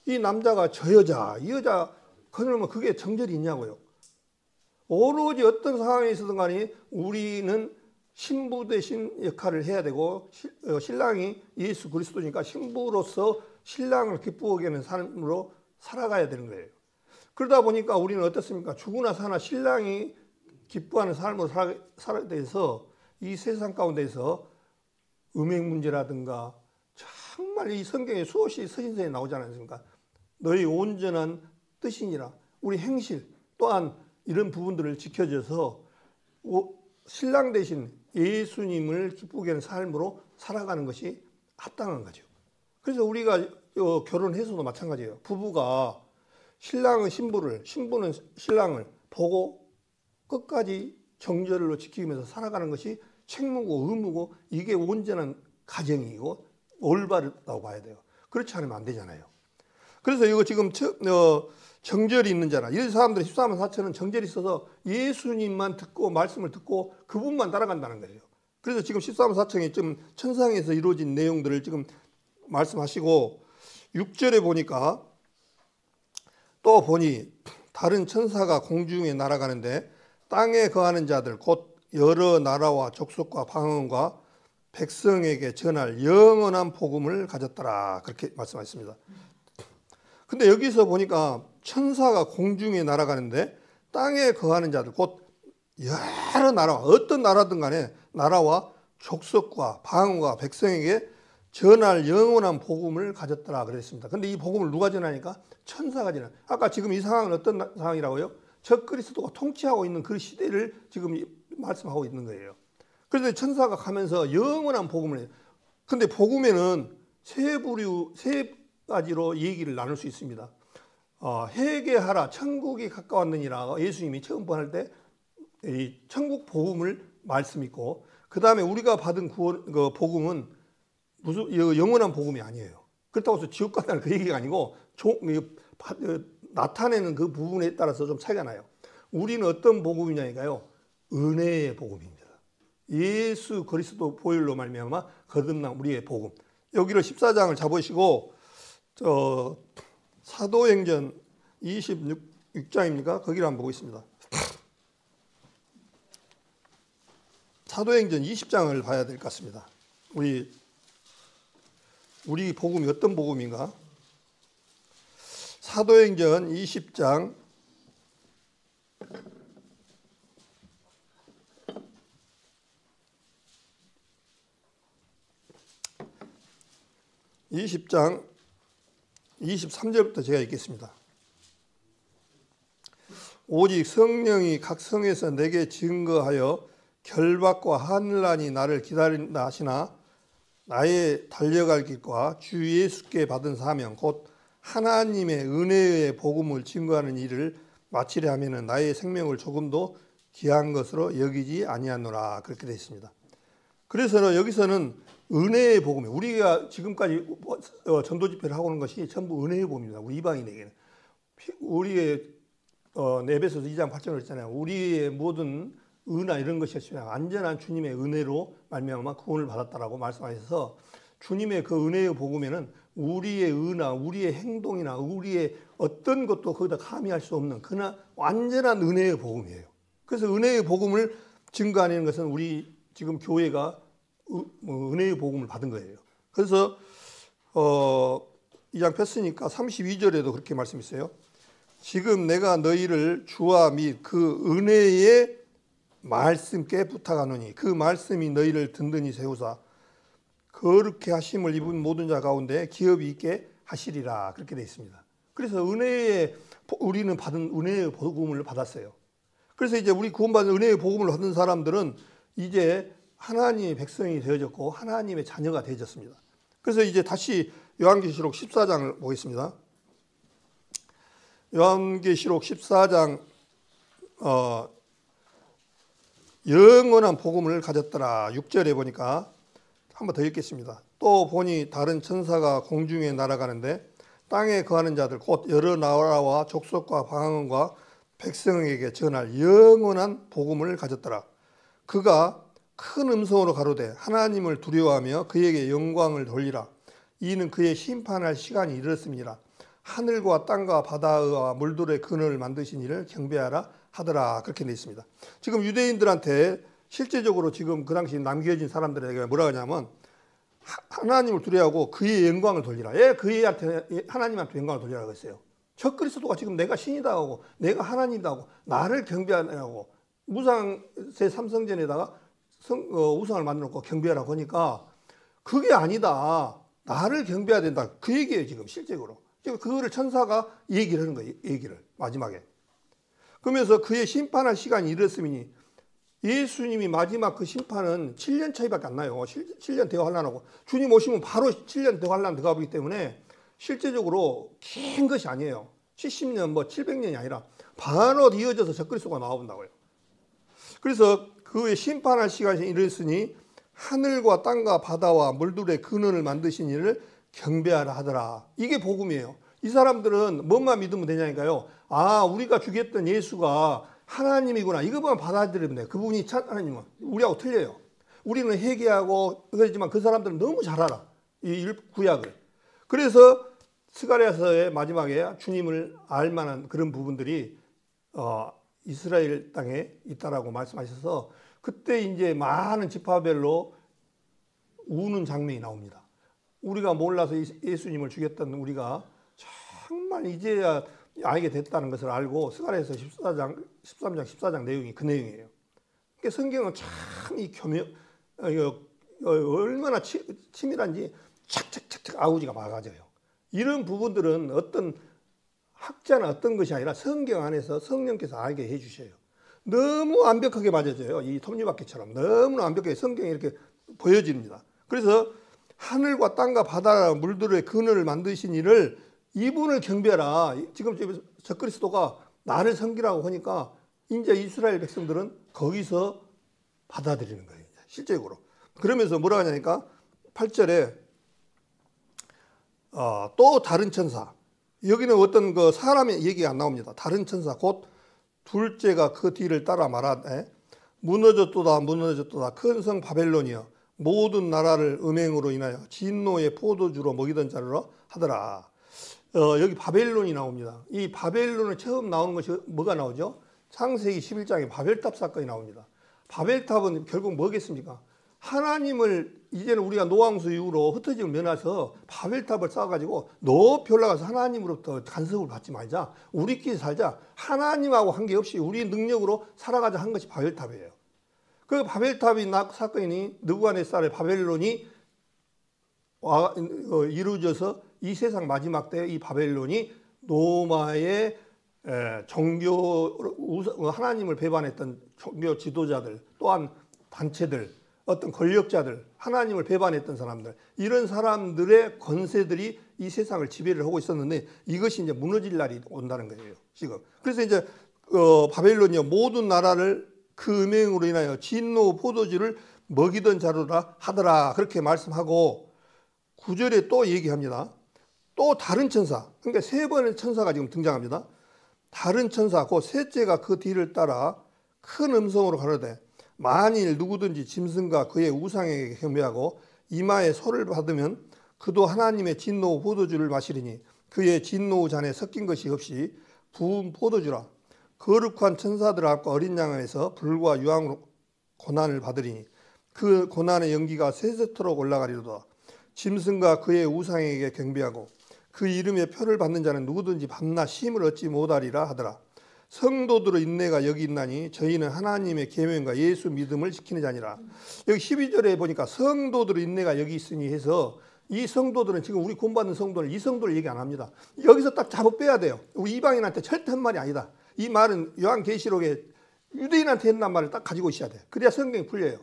이 남자가 저 여자, 이 여자 그러면 그게 정절이 있냐고요. 오로지 어떤 상황에 있어든 간에 우리는 신부 대신 역할을 해야 되고 신랑이 예수 그리스도니까 신부로서 신랑을 기쁘게 하는 삶으로 살아가야 되는 거예요. 그러다 보니까 우리는 어떻습니까? 죽으나 사나 신랑이 기뻐하는 삶으로 살아야 돼서 이 세상 가운데서 음행 문제라든가 정말 이 성경에 수없이 서신서에 나오지 않습니까? 너희 온전한 뜻이니라. 우리 행실 또한 이런 부분들을 지켜줘서 신랑 대신 예수님을 기쁘게 하는 삶으로 살아가는 것이 합당한 거죠. 그래서 우리가 결혼해서도 마찬가지예요. 부부가 신랑은 신부를, 신부는 신랑을 보고 끝까지 정절로 지키면서 살아가는 것이 책무고 의무고 이게 온전한 가정이고 올바르다고 봐야 돼요. 그렇지 않으면 안 되잖아요. 그래서 이거 지금 정절이 있는 자라. 이 사람들이 14만 4천은 정절이 있어서 예수님만 듣고 말씀을 듣고 그분만 따라간다는 거예요. 그래서 지금 14만 4천이 좀 천상에서 이루어진 내용들을 지금 말씀하시고 6절에 보니까 또 보니 다른 천사가 공중에 날아가는데 땅에 거하는 자들 곧 여러 나라와 족속과 방언과 백성에게 전할 영원한 복음을 가졌더라. 그렇게 말씀하셨습니다. 근데 여기서 보니까 천사가 공중에 날아가는데 땅에 거하는 자들 곧 여러 나라와 어떤 나라든 간에 나라와 족속과 방언과 백성에게 전할 영원한 복음을 가졌더라 그랬습니다. 근데 이 복음을 누가 전하니까? 천사가 전하. 아까 지금 이 상황은 어떤 상황이라고요? 적그리스도가 통치하고 있는 그 시대를 지금 말씀하고 있는 거예요. 그래서 천사가 가면서 영원한 복음을 해요. 근데 복음에는 세 가지로 얘기를 나눌 수 있습니다. 회개하라 천국이 가까웠느니라 예수님이 처음 번할 때 이 천국 복음을 말씀 있고, 그 다음에 우리가 받은 구원 그 복음은 무슨 영원한 복음이 아니에요. 그렇다고 해서 지옥 간다는 그 얘기가 아니고 나타내는 그 부분에 따라서 좀 차이가 나요. 우리는 어떤 복음이냐니까요, 은혜의 복음입니다. 예수 그리스도 보혈로 말미암아 거듭난 우리의 복음. 여기를 14장을 잡으시고 사도행전 26장입니까? 거기를 한번 보고 있습니다. 사도행전 20장을 봐야 될 것 같습니다. 우리 복음이 어떤 복음인가? 사도행전 20장 23절부터 제가 읽겠습니다. 오직 성령이 각 성에서 내게 증거하여 결박과 환난이 나를 기다린다 하시나 나의 달려갈 길과 주 예수께 받은 사명 곧 하나님의 은혜의 복음을 증거하는 일을 마치려 하면은 나의 생명을 조금도 귀한 것으로 여기지 아니하노라 그렇게 되어 있습니다. 그래서 여기서는 은혜의 복음이에요. 우리가 지금까지 전도 집회를 하고 있는 것이 전부 은혜의 복음입니다. 우리 이방인에게는. 우리의 에베소서 2장 8절을 했잖아요. 우리의 모든 은하 이런 것이 아니라 완전한 주님의 은혜로 말미암아 구원을 받았다라고 말씀하셔서, 주님의 그 은혜의 복음에는 우리의 은하, 우리의 행동이나 우리의 어떤 것도 거기다 가미할 수 없는 그러나 완전한 은혜의 복음이에요. 그래서 은혜의 복음을 증거하는 것은 우리 지금 교회가 은혜의 복음을 받은 거예요. 그래서 2장 폈으니까 32절에도 그렇게 말씀했어요. 지금 내가 너희를 주와 및 그 은혜의 말씀께 부탁하노니 그 말씀이 너희를 든든히 세우사 거룩해 하심을 입은 모든 자 가운데 기업이 있게 하시리라 그렇게 되어 있습니다. 그래서 우리는 받은 은혜의 복음을 받았어요. 그래서 이제 우리 구원받은 은혜의 복음을 받은 사람들은 이제 하나님의 백성이 되어졌고 하나님의 자녀가 되어졌습니다. 그래서 이제 다시 요한계시록 14장을 보겠습니다. 요한계시록 14장 영원한 복음을 가졌더라 6절에 보니까 한번 더 읽겠습니다. 또 보니 다른 천사가 공중에 날아가는데 땅에 거하는 자들 곧 여러 나라와 족속과 방언과 백성에게 전할 영원한 복음을 가졌더라. 그가 큰 음성으로 가로되 하나님을 두려워하며 그에게 영광을 돌리라. 이는 그의 심판할 시간이 이르렀음이라. 하늘과 땅과 바다와 물들의 근원을 만드신 이를 경배하라 하더라 그렇게 되어 있습니다. 지금 유대인들한테 실제적으로 지금 그 당시 남겨진 사람들에게 뭐라 하냐면 하나님을 두려워하고 그의 영광을 돌리라. 하나님한테 영광을 돌리라고 했어요. 적그리스도가 지금 내가 신이다 하고 내가 하나님이다 하고 나를 경배하라고 무상세 삼성전에다가 우상을 만들어 놓고 경배하라고 하니까 그게 아니다. 나를 경배해야 된다. 그 얘기예요 지금 실제로. 지금 그거를 천사가 얘기를 하는 거예요. 얘기를 마지막에. 그러면서 그의 심판할 시간이 이르렀으니 예수님이 마지막 그 심판은 7년 차이밖에 안 나요. 7년 대화 환난하고 주님 오시면 바로 7년 대화 환난 들어가 보기 때문에 실제적으로 긴 것이 아니에요. 70년 700년이 아니라 바로 이어져서 적그리스도가 나와본다고요. 그래서 그의 심판할 시간이 이르렀으니 하늘과 땅과 바다와 물들의 근원을 만드신 이를 경배하라 하더라. 이게 복음이에요. 이 사람들은 뭐만 믿으면 되냐니까요. 우리가 죽였던 예수가 하나님이구나. 이것만 받아들이면 돼요. 그분이 하나님은 우리하고 틀려요. 우리는 회개하고 그러지만 그 사람들은 너무 잘 알아. 이 구약을. 그래서 스가랴서의 마지막에 주님을 알만한 그런 부분들이 이스라엘 땅에 있다라고 말씀하셔서 그때 이제 많은 지파별로 우는 장면이 나옵니다. 우리가 몰라서 예수님을 죽였던 우리가 정말 이제야 알게 됐다는 것을 알고 스가랴서 13장 14장 내용이 그 내용이에요. 그러니까 성경은 참 이 얼마나 치밀한지 착착착착 아우지가 막아져요. 이런 부분들은 어떤 학자나 어떤 것이 아니라 성경 안에서 성령께서 알게 해주셔요. 너무 완벽하게 맞아져요. 이 톱니바퀴처럼 너무 완벽하게 성경이 이렇게 보여집니다. 그래서 하늘과 땅과 바다와 물들의 근원을 만드신 이를 이분을 경배하라. 지금 적그리스도가 나를 섬기라고 하니까 이제 이스라엘 백성들은 거기서 받아들이는 거예요. 실제적으로. 그러면서 뭐라 하냐니까 8절에 또 다른 천사. 여기는 어떤 그 사람의 얘기가 안 나옵니다. 다른 천사 곧 둘째가 그 뒤를 따라 말하되 무너졌도다 무너졌도다 큰 성 바벨론이여 모든 나라를 음행으로 인하여 진노의 포도주로 먹이던 자라 하더라. 여기 바벨론이 나옵니다. 이 바벨론에 처음 나오는 것이 뭐가 나오죠? 창세기 11장에 바벨탑 사건이 나옵니다. 바벨탑은 결국 뭐겠습니까? 하나님을 이제는 우리가 노왕수 이후로 흩어짐을 면해서 바벨탑을 쌓아가지고 높이 올라가서 하나님으로부터 간섭을 받지 말자. 우리끼리 살자. 하나님하고 관계없이 우리 능력으로 살아가자 한 것이 바벨탑이에요. 그 바벨탑이 사건이 느부갓네살의 바벨론이 이루어져서 이 세상 마지막 때 이 바벨론이 로마의 하나님을 배반했던 종교 지도자들 또한 단체들 어떤 권력자들 하나님을 배반했던 사람들 이런 사람들의 권세들이 이 세상을 지배를 하고 있었는데 이것이 이제 무너질 날이 온다는 거예요 지금. 그래서 이제 바벨론이요 모든 나라를 그 음행으로 인하여 진노 포도주를 먹이던 자로라 하더라 그렇게 말씀하고 9절에 또 얘기합니다. 또 다른 천사 그러니까 세 번의 천사가 지금 등장합니다. 다른 천사 곧 셋째가 그 뒤를 따라 큰 음성으로 가로되 만일 누구든지 짐승과 그의 우상에게 경배하고 이마에 소를 받으면 그도 하나님의 진노 포도주를 마시리니 그의 진노 잔에 섞인 것이 없이 부은 포도주라. 거룩한 천사들 앞과 어린 양 안에서 불과 유황으로 고난을 받으리니 그 고난의 연기가 세세토록 올라가리로다. 짐승과 그의 우상에게 경배하고 그 이름에 표를 받는 자는 누구든지 밤낮 쉼을 얻지 못하리라 하더라. 성도들의 인내가 여기 있나니 저희는 하나님의 계명과 예수 믿음을 지키는 자니라. 여기 12절에 보니까 성도들의 인내가 여기 있으니 해서 이 성도들은 지금 우리 구원받는 성도는 이 성도를 얘기 안 합니다. 여기서 딱 잡아 빼야 돼요. 우리 이방인한테 절대 한 말이 아니다. 이 말은 요한계시록에 유대인한테 했단 말을 딱 가지고 있어야 돼. 그래야 성경이 풀려요.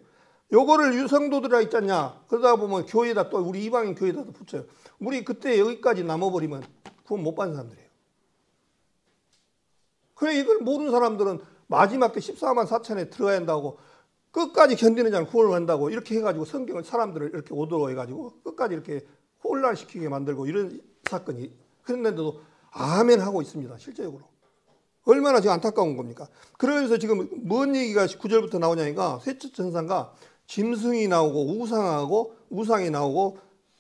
요거를 유성도들이라 있잖냐. 그러다 보면 교회에다 또 우리 이방인 교회에다 붙여요. 우리 그때 여기까지 남아버리면 구원 못 받는 사람들이에요. 그래 이걸 모르는 사람들은 마지막 때 14만 4천에 들어가야 한다고 끝까지 견디는 자는 구원을 한다고 이렇게 해가지고 성경을 사람들을 이렇게 오도로 해가지고 끝까지 이렇게 혼란시키게 만들고 이런 사건이 그랬는데도 아멘 하고 있습니다. 실제적으로. 얼마나 지금 안타까운 겁니까? 그러면서 지금 뭔 얘기가 9절부터 나오냐니까 셋째 천사가 짐승이 나오고 우상이 나오고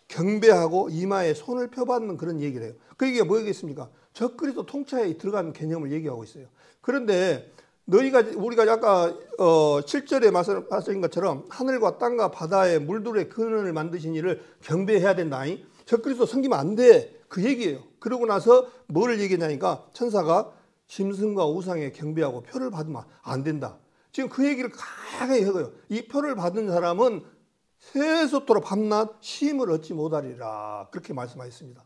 경배하고 이마에 손을 펴받는 그런 얘기를 해요. 그게 뭐겠습니까? 적그리스도 통치하에 들어가는 개념을 얘기하고 있어요. 그런데 우리가 아까 7절에 말씀하신 것처럼 하늘과 땅과 바다의 물들의 근원을 만드신 이를 경배해야 된다. 적그리스도 섬기면 안 돼. 그 얘기예요. 그러고 나서 뭐를 얘기하냐니까 천사가 짐승과 우상에 경배하고 표를 받으면 안 된다. 지금 그 얘기를 강하게 해요. 이 표를 받은 사람은 세속토록 밤낮 쉼을 얻지 못하리라. 그렇게 말씀하셨습니다.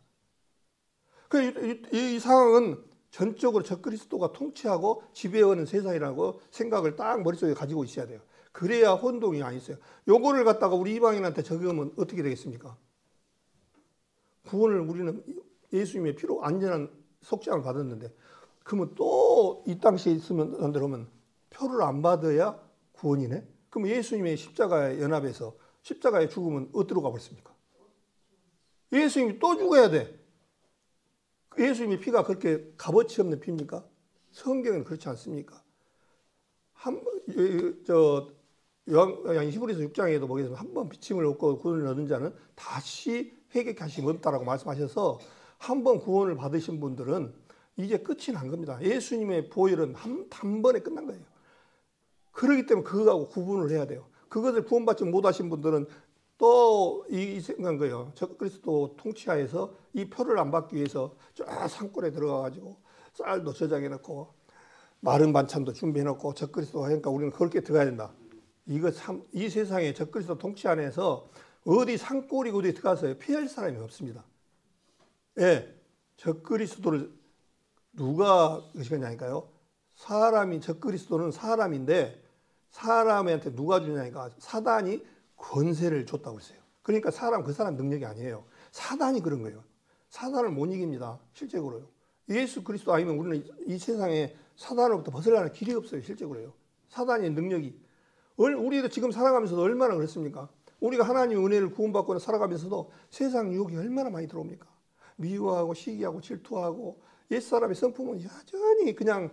이 상황은 전적으로 적그리스도가 통치하고 지배하는 세상이라고 생각을 딱 머릿속에 가지고 있어야 돼요. 그래야 혼동이 안 있어요. 요거를 갖다가 우리 이방인한테 적용하면 어떻게 되겠습니까? 구원을 우리는 예수님의 피로 완전한 속죄함을 받았는데 그러면 또 이 땅시에 있으면 그러면 표를 안 받아야 구원이네? 그럼 예수님의 십자가의 연합에서 십자가의 죽음은 어디로 가버렸습니까? 예수님이 또 죽어야 돼. 예수님의 피가 그렇게 값어치 없는 피입니까? 성경은 그렇지 않습니까? 히브리서 6장에도 보겠습니다. 한 번 비침을 얻고 구원을 얻은 자는 다시 회개하심이 없다라고 말씀하셔서 한 번 구원을 받으신 분들은 이제 끝이 난 겁니다. 예수님의 보혈은 한 번에 끝난 거예요. 그렇기 때문에 그거하고 구분을 해야 돼요. 그것을 구원받지 못하신 분들은 또 이 생각한 거예요. 적그리스도 통치하에서 이 표를 안 받기 위해서 저 산골에 들어가가지고 쌀도 저장해 놓고 마른 반찬도 준비해 놓고 적그리스도 하니까 우리는 그렇게 들어가야 된다. 이거 참, 이 세상에 적그리스도 통치 안에서 어디 산골이고 어디 들어가서 피할 사람이 없습니다. 예, 적그리스도를 누가 의식하냐니까요. 사람이, 적그리스도는 사람인데 사람한테 누가 주냐니까 사단이 권세를 줬다고 했어요. 그러니까 그 사람 능력이 아니에요. 사단이 그런 거예요. 사단을 못 이깁니다. 실제로요. 예수 그리스도 아니면 우리는 이 세상에 사단으로부터 벗어나는 길이 없어요. 실제로요. 사단의 능력이. 우리도 지금 살아가면서도 얼마나 그렇습니까? 우리가 하나님의 은혜를 구원받고 살아가면서도 세상 유혹이 얼마나 많이 들어옵니까? 미워하고 시기하고 질투하고 옛사람의 성품은 여전히 그냥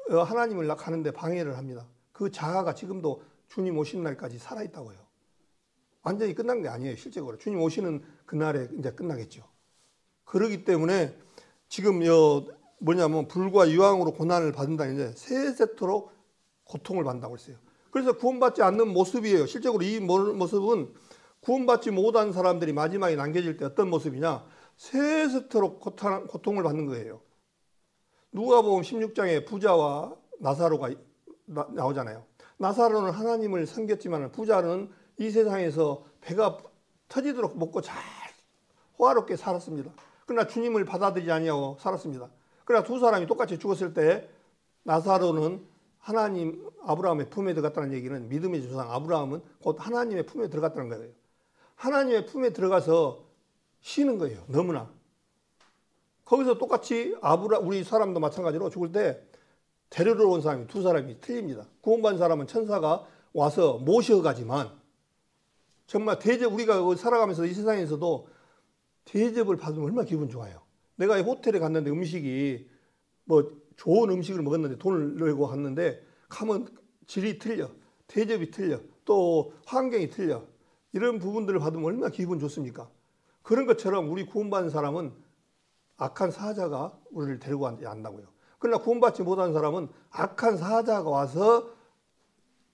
하나님을 가는데 방해를 합니다. 그 자아가 지금도 주님 오시는 날까지 살아있다고요. 완전히 끝난 게 아니에요. 실제로 주님 오시는 그날에 이제 끝나겠죠. 그렇기 때문에 지금 뭐냐면 불과 유황으로 고난을 받는다. 이제 세세토록 고통을 받는다고 했어요. 그래서 구원받지 않는 모습이에요. 실제로 이 모습은 구원받지 못한 사람들이 마지막에 남겨질 때 어떤 모습이냐? 세세토록 고통을 받는 거예요. 누가복음 16장에 부자와 나사로가 나오잖아요. 나사로는 하나님을 섬겼지만 부자는 이 세상에서 배가 터지도록 먹고 잘 호화롭게 살았습니다. 그러나 주님을 받아들이지 아니하고 살았습니다. 그러나 두 사람이 똑같이 죽었을 때 나사로는 하나님 아브라함의 품에 들어갔다는 얘기는 믿음의 조상 아브라함은 곧 하나님의 품에 들어갔다는 거예요. 하나님의 품에 들어가서 쉬는 거예요. 너무나. 거기서 똑같이 우리 사람도 마찬가지로 죽을 때 데리러 온 사람이 두 사람이 틀립니다. 구원받은 사람은 천사가 와서 모셔가지만 정말 우리가 살아가면서 이 세상에서도 대접을 받으면 얼마나 기분 좋아요. 내가 호텔에 갔는데 음식이 좋은 음식을 먹었는데 돈을 내고 갔는데 가면 질이 틀려. 대접이 틀려. 또 환경이 틀려. 이런 부분들을 받으면 얼마나 기분 좋습니까? 그런 것처럼 우리 구원받은 사람은 악한 사자가 우리를 데리고 간다고요. 그러나 구원받지 못한 사람은 악한 사자가 와서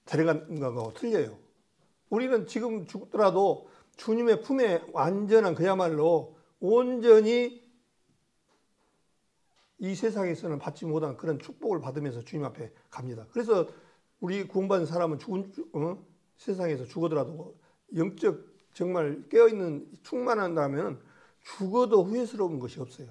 데려가는 거하고 틀려요. 우리는 지금 죽더라도 주님의 품에 완전한 그야말로 온전히 이 세상에서는 받지 못한 그런 축복을 받으면서 주님 앞에 갑니다. 그래서 우리 구원받은 사람은 세상에서 죽어더라도 영적 정말 깨어있는 충만한다면 죽어도 후회스러운 것이 없어요.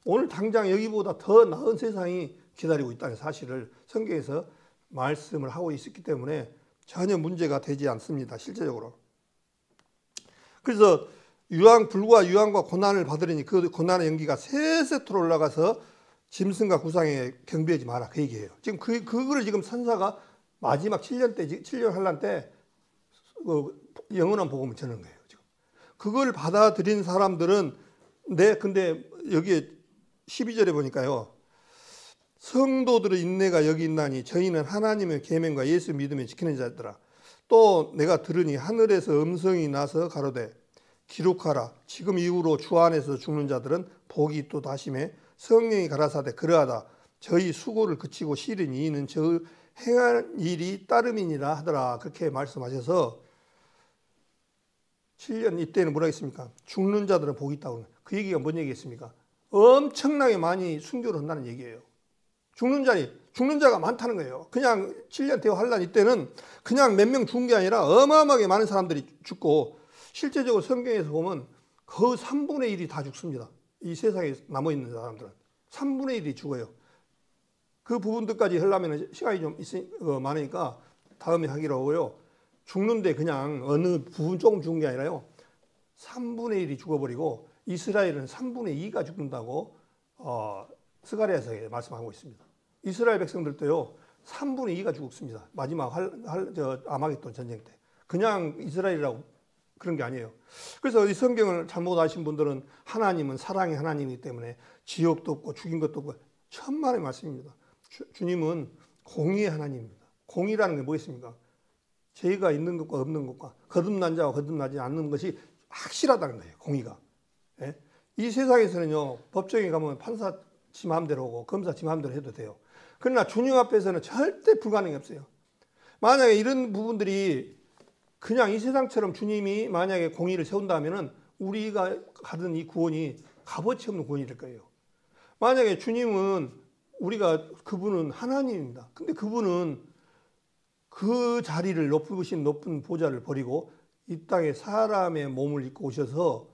오늘 당장 여기보다 더 나은 세상이 기다리고 있다는 사실을 성경에서 말씀을 하고 있었기 때문에 전혀 문제가 되지 않습니다. 실제적으로. 그래서 불과 유황과 고난을 받으려니 그 고난의 연기가 세세토록 올라가서 짐승과 구상에 경배하지 마라. 그 얘기예요. 지금 그거를 지금 선사가 마지막 7년 환란 때 영원한 복음을 전하는 거예요. 지금. 그걸 받아들인 사람들은 근데 여기에 12절에 보니까요. 성도들의 인내가 여기 있나니 저희는 하나님의 계명과 예수 믿음에 지키는 자들아. 또 내가 들으니 하늘에서 음성이 나서 가로되 기록하라. 지금 이후로 주 안에서 죽는 자들은 복이 또 다심에 성령이 가라사대 그러하다. 저희 수고를 그치고 실은 이는 저 행한 일이 따름이니라 하더라. 그렇게 말씀하셔서 7년 이때는 뭐라 했습니까? 죽는 자들은 복이 있다고. 그 얘기가 뭔 얘기겠습니까? 엄청나게 많이 순교를 한다는 얘기예요. 죽는 자가 많다는 거예요. 그냥 7년 대후 환란 이때는 그냥 몇 명 죽은 게 아니라 어마어마하게 많은 사람들이 죽고 실제적으로 성경에서 보면 거의 3분의 1이 다 죽습니다. 이 세상에 남아있는 사람들은 3분의 1이 죽어요. 그 부분들까지 하려면 시간이 좀 많으니까 다음에 하기로 하고요. 죽는데 그냥 어느 부분 조금 죽은 게 아니라요. 3분의 1이 죽어버리고 이스라엘은 3분의 2가 죽는다고 스가랴에서 말씀하고 있습니다. 이스라엘 백성들도요. 3분의 2가 죽습니다. 마지막 아마겟돈 전쟁 때. 그냥 이스라엘이라고 그런 게 아니에요. 그래서 이 성경을 잘못 아신 분들은 하나님은 사랑의 하나님이기 때문에 지옥도 없고 죽인 것도 없고 천만의 말씀입니다. 주님은 공의의 하나님입니다. 공의라는 게 뭐겠습니까? 죄가 있는 것과 없는 것과 거듭난 자와 거듭나지 않는 것이 확실하다는 거예요. 공의가. 예? 이 세상에서는요. 법정에 가면 판사 지 마음대로 오고 검사 지 마음대로 해도 돼요. 그러나 주님 앞에서는 절대 불가능이 없어요. 만약에 이런 부분들이 그냥 이 세상처럼 주님이 만약에 공의를 세운다면은 우리가 가던 이 구원이 값어치 없는 구원이 될 거예요. 만약에 주님은 그분은 하나님입니다. 근데 그분은 그 자리를 높으신 높은 보좌를 버리고 이 땅에 사람의 몸을 입고 오셔서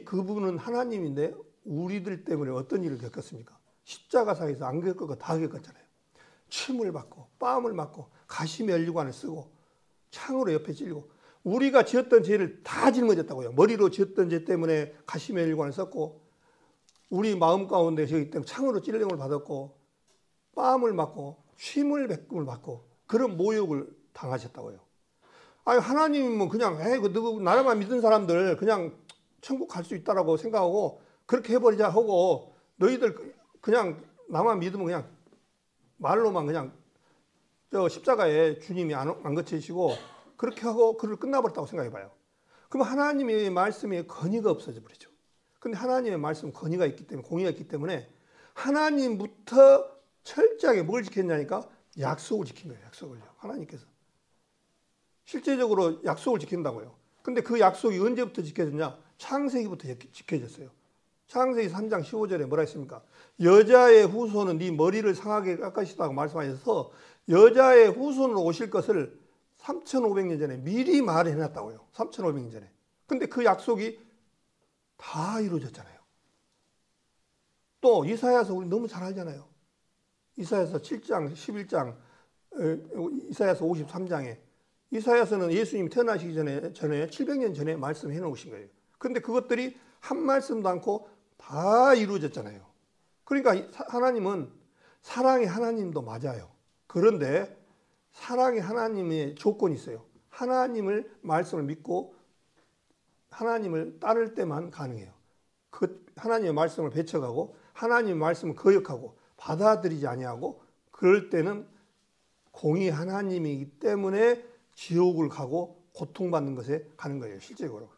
그분은 하나님인데 우리들 때문에 어떤 일을 겪었습니까? 십자가상에서 안 겪을 거 다 겪었잖아요. 침을 받고 뺨을 맞고 가시 면류관을 쓰고 창으로 옆에 찔리고 우리가 지었던 죄를 다 짊어졌다고요. 머리로 지었던 죄 때문에 가시 면류관을 썼고 우리 마음 가운데 저기 때문에 창으로 찔림을 받았고 뺨을 맞고 침을 뱉음을 받고 그런 모욕을 당하셨다고요. 아니 하나님은 그냥 누구 나라만 믿은 사람들 그냥 천국 갈 수 있다라고 생각하고 그렇게 해버리자 하고 너희들 그냥 나만 믿으면 그냥 말로만 그냥 저 십자가에 주님이 안 거치시고 그렇게 하고 그를 끝나버렸다고 생각해봐요. 그럼 하나님의 말씀에 건의가 없어져 버리죠. 근데 하나님의 말씀은 건의가 있기 때문에 공의가 있기 때문에 하나님부터 철저하게 뭘 지켰냐니까 약속을 지킨 거예요. 약속을요. 하나님께서 실제적으로 약속을 지킨다고요. 근데 그 약속이 언제부터 지켜졌냐? 창세기부터 지켜졌어요. 창세기 3장 15절에 뭐라 했습니까? 여자의 후손은 네 머리를 상하게 깎으시다고 말씀하셔서 여자의 후손으로 오실 것을 3,500년 전에 미리 말을 해놨다고요. 3,500년 전에. 근데 그 약속이 다 이루어졌잖아요. 또 이사야서 우리 너무 잘 알잖아요. 이사야서 7장, 11장, 이사야서 53장에 이사야서는 예수님이 태어나시기 전에 700년 전에 말씀해 놓으신 거예요. 근데 그것들이 한 말씀도 않고 다 이루어졌잖아요. 그러니까 하나님은 사랑의 하나님도 맞아요. 그런데 사랑의 하나님의 조건이 있어요. 하나님을 말씀을 믿고 하나님을 따를 때만 가능해요. 그 하나님의 말씀을 배척하고 하나님의 말씀을 거역하고 받아들이지 아니하고 그럴 때는 공의 하나님이기 때문에 지옥을 가고 고통받는 것에 가는 거예요. 실제적으로.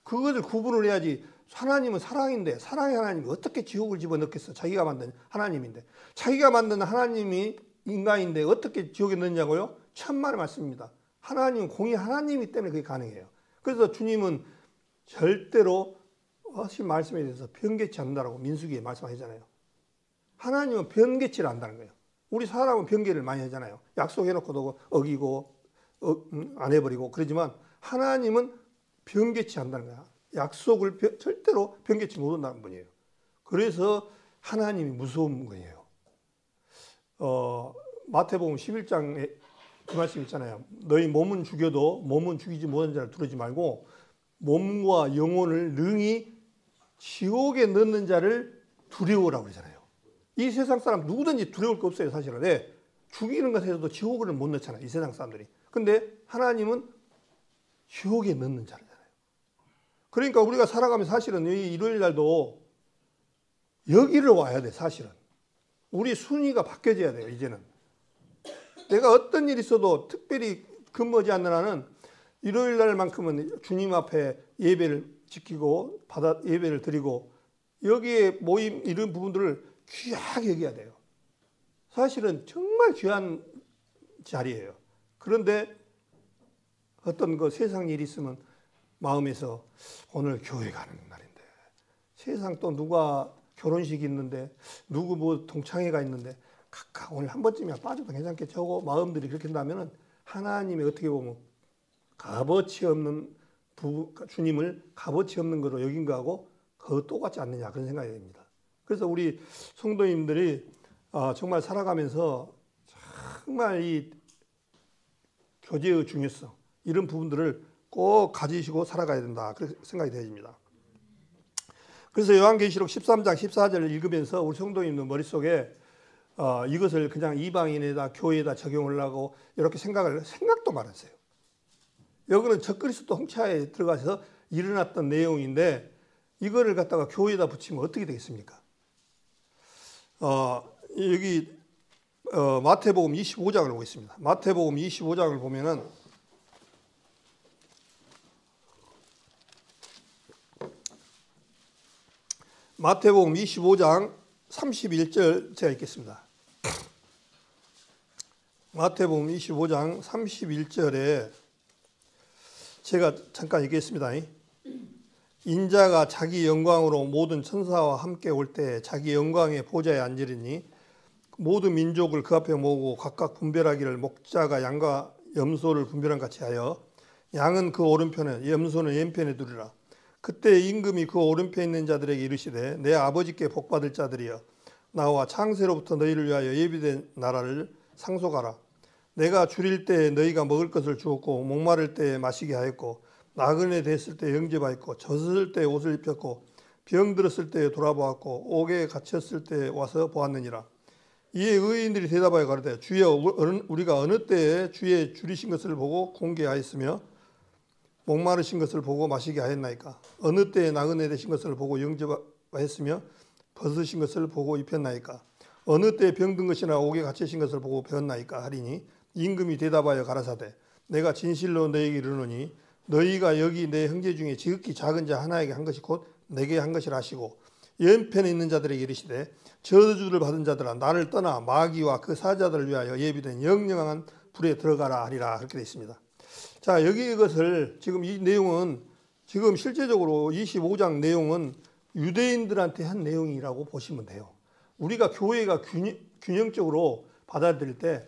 그것을 구분을 해야지. 하나님은 사랑인데 사랑의 하나님이 어떻게 지옥을 집어넣겠어. 자기가 만든 하나님인데. 자기가 만든 하나님이 인간인데 어떻게 지옥에 넣느냐고요? 천만의 말씀입니다. 하나님은 공의 하나님이기 때문에 그게 가능해요. 그래서 주님은 절대로 하신 말씀에 대해서 변개치 않는다라고 민수기에 말씀하시잖아요. 하나님은 변개치를 안다는 거예요. 우리 사람은 변개를 많이 하잖아요. 약속해놓고도 어기고 안 해버리고 그러지만 하나님은 변개치 않는다는 거야. 약속을 절대로 변개치 못한다는 분이에요. 그래서 하나님이 무서운 거예요. 마태복음 11장에 그 말씀 있잖아요. 너희 몸은 죽여도 몸은 죽이지 못한 자를 두르지 말고 몸과 영혼을 능히 지옥에 넣는 자를 두려워라고 그러잖아요. 이 세상 사람 누구든지 두려울 거 없어요. 사실은. 네. 죽이는 것에서도 지옥을 못 넣잖아요. 이 세상 사람들이. 근데 하나님은 지옥에 넣는 자잖아요. 그러니까 우리가 살아가면 사실은 이 일요일 날도 여기를 와야 돼. 사실은. 우리 순위가 바뀌어져야 돼요. 이제는. 내가 어떤 일이 있어도 특별히 근무하지 않는 한은 일요일 날만큼은 주님 앞에 예배를 지키고 예배를 드리고 여기에 모임 이런 부분들을 귀하게 여겨야 돼요. 사실은 정말 귀한 자리예요. 그런데 어떤 그 세상 일이 있으면 마음에서 오늘 교회 가는 날인데 세상 또 누가 결혼식이 있는데 누구 뭐 동창회가 있는데 각각 오늘 한 번쯤이야 빠져도 괜찮겠지 하고 마음들이 그렇게 된다면 하나님의 어떻게 보면 값어치 없는 주님을 값어치 없는 거로 여긴 거하고 그거 똑같지 않느냐 그런 생각이 듭니다. 그래서 우리 성도님들이 정말 살아가면서 정말 이 교제의 중요성 이런 부분들을 꼭 가지시고 살아가야 된다 그렇게 생각이 되어집니다. 그래서 요한계시록 13장 14절을 읽으면서 우리 성도님들 머릿속에 이것을 그냥 이방인에다 교회에다 적용을 하고 이렇게 생각도 말았어요. 여기는 적그리스도 홍차에 들어가서 일어났던 내용인데 이거를 갖다가 교회에다 붙이면 어떻게 되겠습니까? 여기 마태복음 25장을 보겠습니다. 마태복음 25장을 보면은 마태복음 25장 31절 제가 읽겠습니다. 마태복음 25장 31절에 제가 잠깐 읽겠습니다. 인자가 자기 영광으로 모든 천사와 함께 올 때 자기 영광의 보좌에 앉으리니 모든 민족을 그 앞에 모으고 각각 분별하기를 목자가 양과 염소를 분별한 같이 하여 양은 그 오른편에 염소는 왼편에 두리라. 그때 임금이 그 오른편에 있는 자들에게 이르시되 내 아버지께 복받을 자들이여 나와 창세로부터 너희를 위하여 예비된 나라를 상속하라. 내가 줄일 때에 너희가 먹을 것을 주었고 목마를 때에 마시게 하였고 나그네 됐을 때 영접하였고 젖을 때 옷을 입혔고 병들었을 때에 돌아보았고 옥에 갇혔을 때 와서 보았느니라. 이에 의인들이 대답하여 가로되 주여 우리가 어느 때에 주의 줄이신 것을 보고 공개하였으며 목마르신 것을 보고 마시게 하였나이까. 어느 때에 나그네 되신 것을 보고 영접하였으며 벗으신 것을 보고 입혔나이까. 어느 때에 병든 것이나 옥에 갇히신 것을 보고 배웠나이까 하리니 임금이 대답하여 가라사대 내가 진실로 너희에게 이르노니 너희가 여기 내 형제 중에 지극히 작은 자 하나에게 한 것이 곧 내게 한 것이라 하시고 왼편에 있는 자들에게 이르시되 저주를 받은 자들아 나를 떠나 마귀와 그 사자들을 위하여 예비된 영영한 불에 들어가라 하리라. 그렇게 되어 있습니다. 자, 여기 이것을 지금 이 내용은 지금 실제적으로 25장 내용은 유대인들한테 한 내용이라고 보시면 돼요. 우리가 교회가 균형적으로 받아들일 때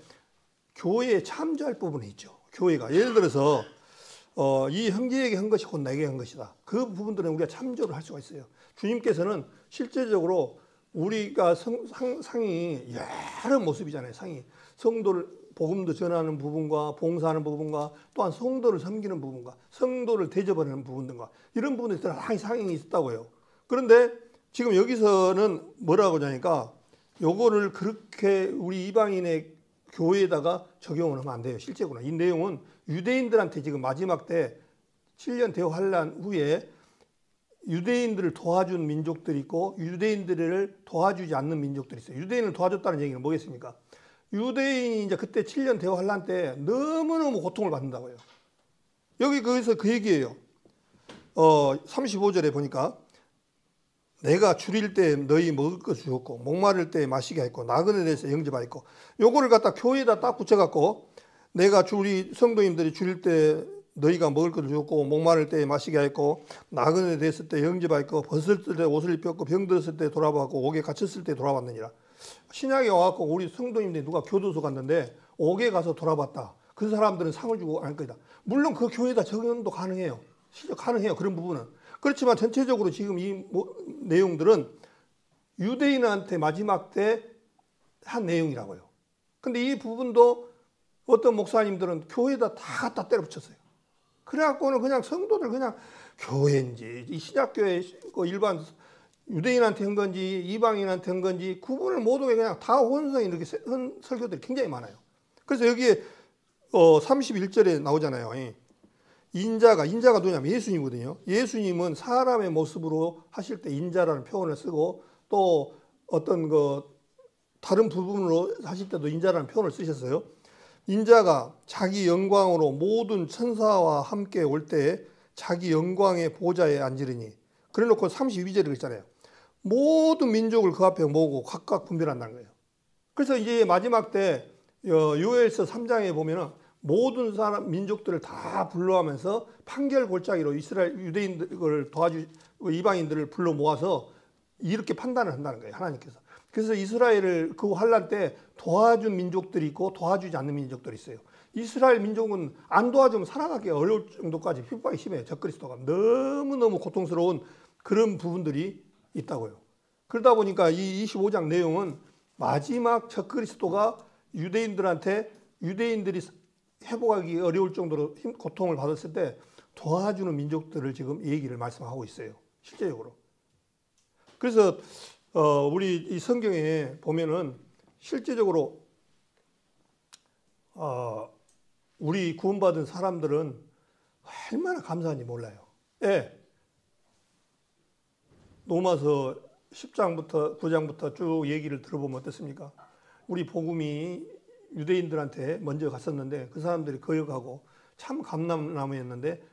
교회에 참조할 부분이 있죠. 교회가 예를 들어서 이 형제에게 한 것이 곧 내게 한 것이다. 그 부분들은 우리가 참조를 할 수가 있어요. 주님께서는 실제적으로 우리가 상이 여러 모습이잖아요. 상이 성도를 복음도 전하는 부분과 봉사하는 부분과 또한 성도를 섬기는 부분과 성도를 대접하는 부분들과 이런 부분들이 다 상이 있다고요. 그런데 지금 여기서는 뭐라고 하냐니까 요거를 그렇게 우리 이방인의 교회에다가 적용을 하면 안 돼요. 실제구나. 이 내용은 유대인들한테 지금 마지막 때 7년 대환란 후에 유대인들을 도와준 민족들이 있고 유대인들을 도와주지 않는 민족들이 있어요. 유대인을 도와줬다는 얘기는 뭐겠습니까? 유대인이 이제 그때 7년 대환란 때 너무너무 고통을 받는다고요. 여기 거기서 그 얘기예요. 35절에 보니까 내가 줄일 때 너희 먹을 것 주었고 목마를 때 마시게 했고 나그네 돼서 영접하였고 요거를 갖다 교회에다 딱 붙여갖고 내가 우리 성도님들이 줄일 때 너희가 먹을 것을 주었고 목마를 때 마시게 하였고 나그네 됐을 때 영접하였고 벗을 때 옷을 입혔고 병들었을 때 돌아봤고 옥에 갇혔을 때 돌아봤느니라. 신약에 와갖고 우리 성도님들이 누가 교도소 갔는데 옥에 가서 돌아봤다. 그 사람들은 상을 주고 할 거다. 물론 그 교회에다 적용도 가능해요. 실제 가능해요. 그런 부분은. 그렇지만 전체적으로 지금 이 내용들은 유대인한테 마지막 때 한 내용이라고요. 근데 이 부분도 어떤 목사님들은 교회에다 다 갖다 때려 붙였어요. 그래갖고는 그냥 성도들 그냥 교회인지 이 신약교회 일반 유대인한테 한 건지 이방인한테 한 건지 구분을 못하게 그냥 다 혼성이 이렇게 한 설교들이 굉장히 많아요. 그래서 여기에 31절에 나오잖아요. 인자가 누구냐면 예수님이거든요. 예수님은 사람의 모습으로 하실 때 인자라는 표현을 쓰고 또 어떤 다른 부분으로 하실 때도 인자라는 표현을 쓰셨어요. 인자가 자기 영광으로 모든 천사와 함께 올 때에 자기 영광의 보좌에 앉으리니 그래놓고 32절에 그랬잖아요. 모든 민족을 그 앞에 모으고 각각 분별한다는 거예요. 그래서 이제 마지막 때 요엘서 3장에 보면은 모든 민족들을 다 불러하면서 판결 골짜기로 이스라엘 유대인들을 이방인들을 불러 모아서 이렇게 판단을 한다는 거예요. 하나님께서. 그래서 이스라엘을 그 환란 때 도와준 민족들이 있고 도와주지 않는 민족들이 있어요. 이스라엘 민족은 안 도와주면 살아가기 어려울 정도까지 핍박이 심해요. 적그리스도가 너무너무 고통스러운 그런 부분들이 있다고요. 그러다 보니까 이 25장 내용은 마지막 적그리스도가 유대인들이 회복하기 어려울 정도로 고통을 받았을 때 도와주는 민족들을 지금 얘기를 말씀하고 있어요. 실제적으로. 그래서 우리 이 성경에 보면은 실제적으로 우리 구원받은 사람들은 얼마나 감사한지 몰라요. 예. 로마서 10장부터 9장부터 쭉 얘기를 들어보면 어떻습니까? 우리 복음이 유대인들한테 먼저 갔었는데 그 사람들이 거역하고 참 감람나무였는데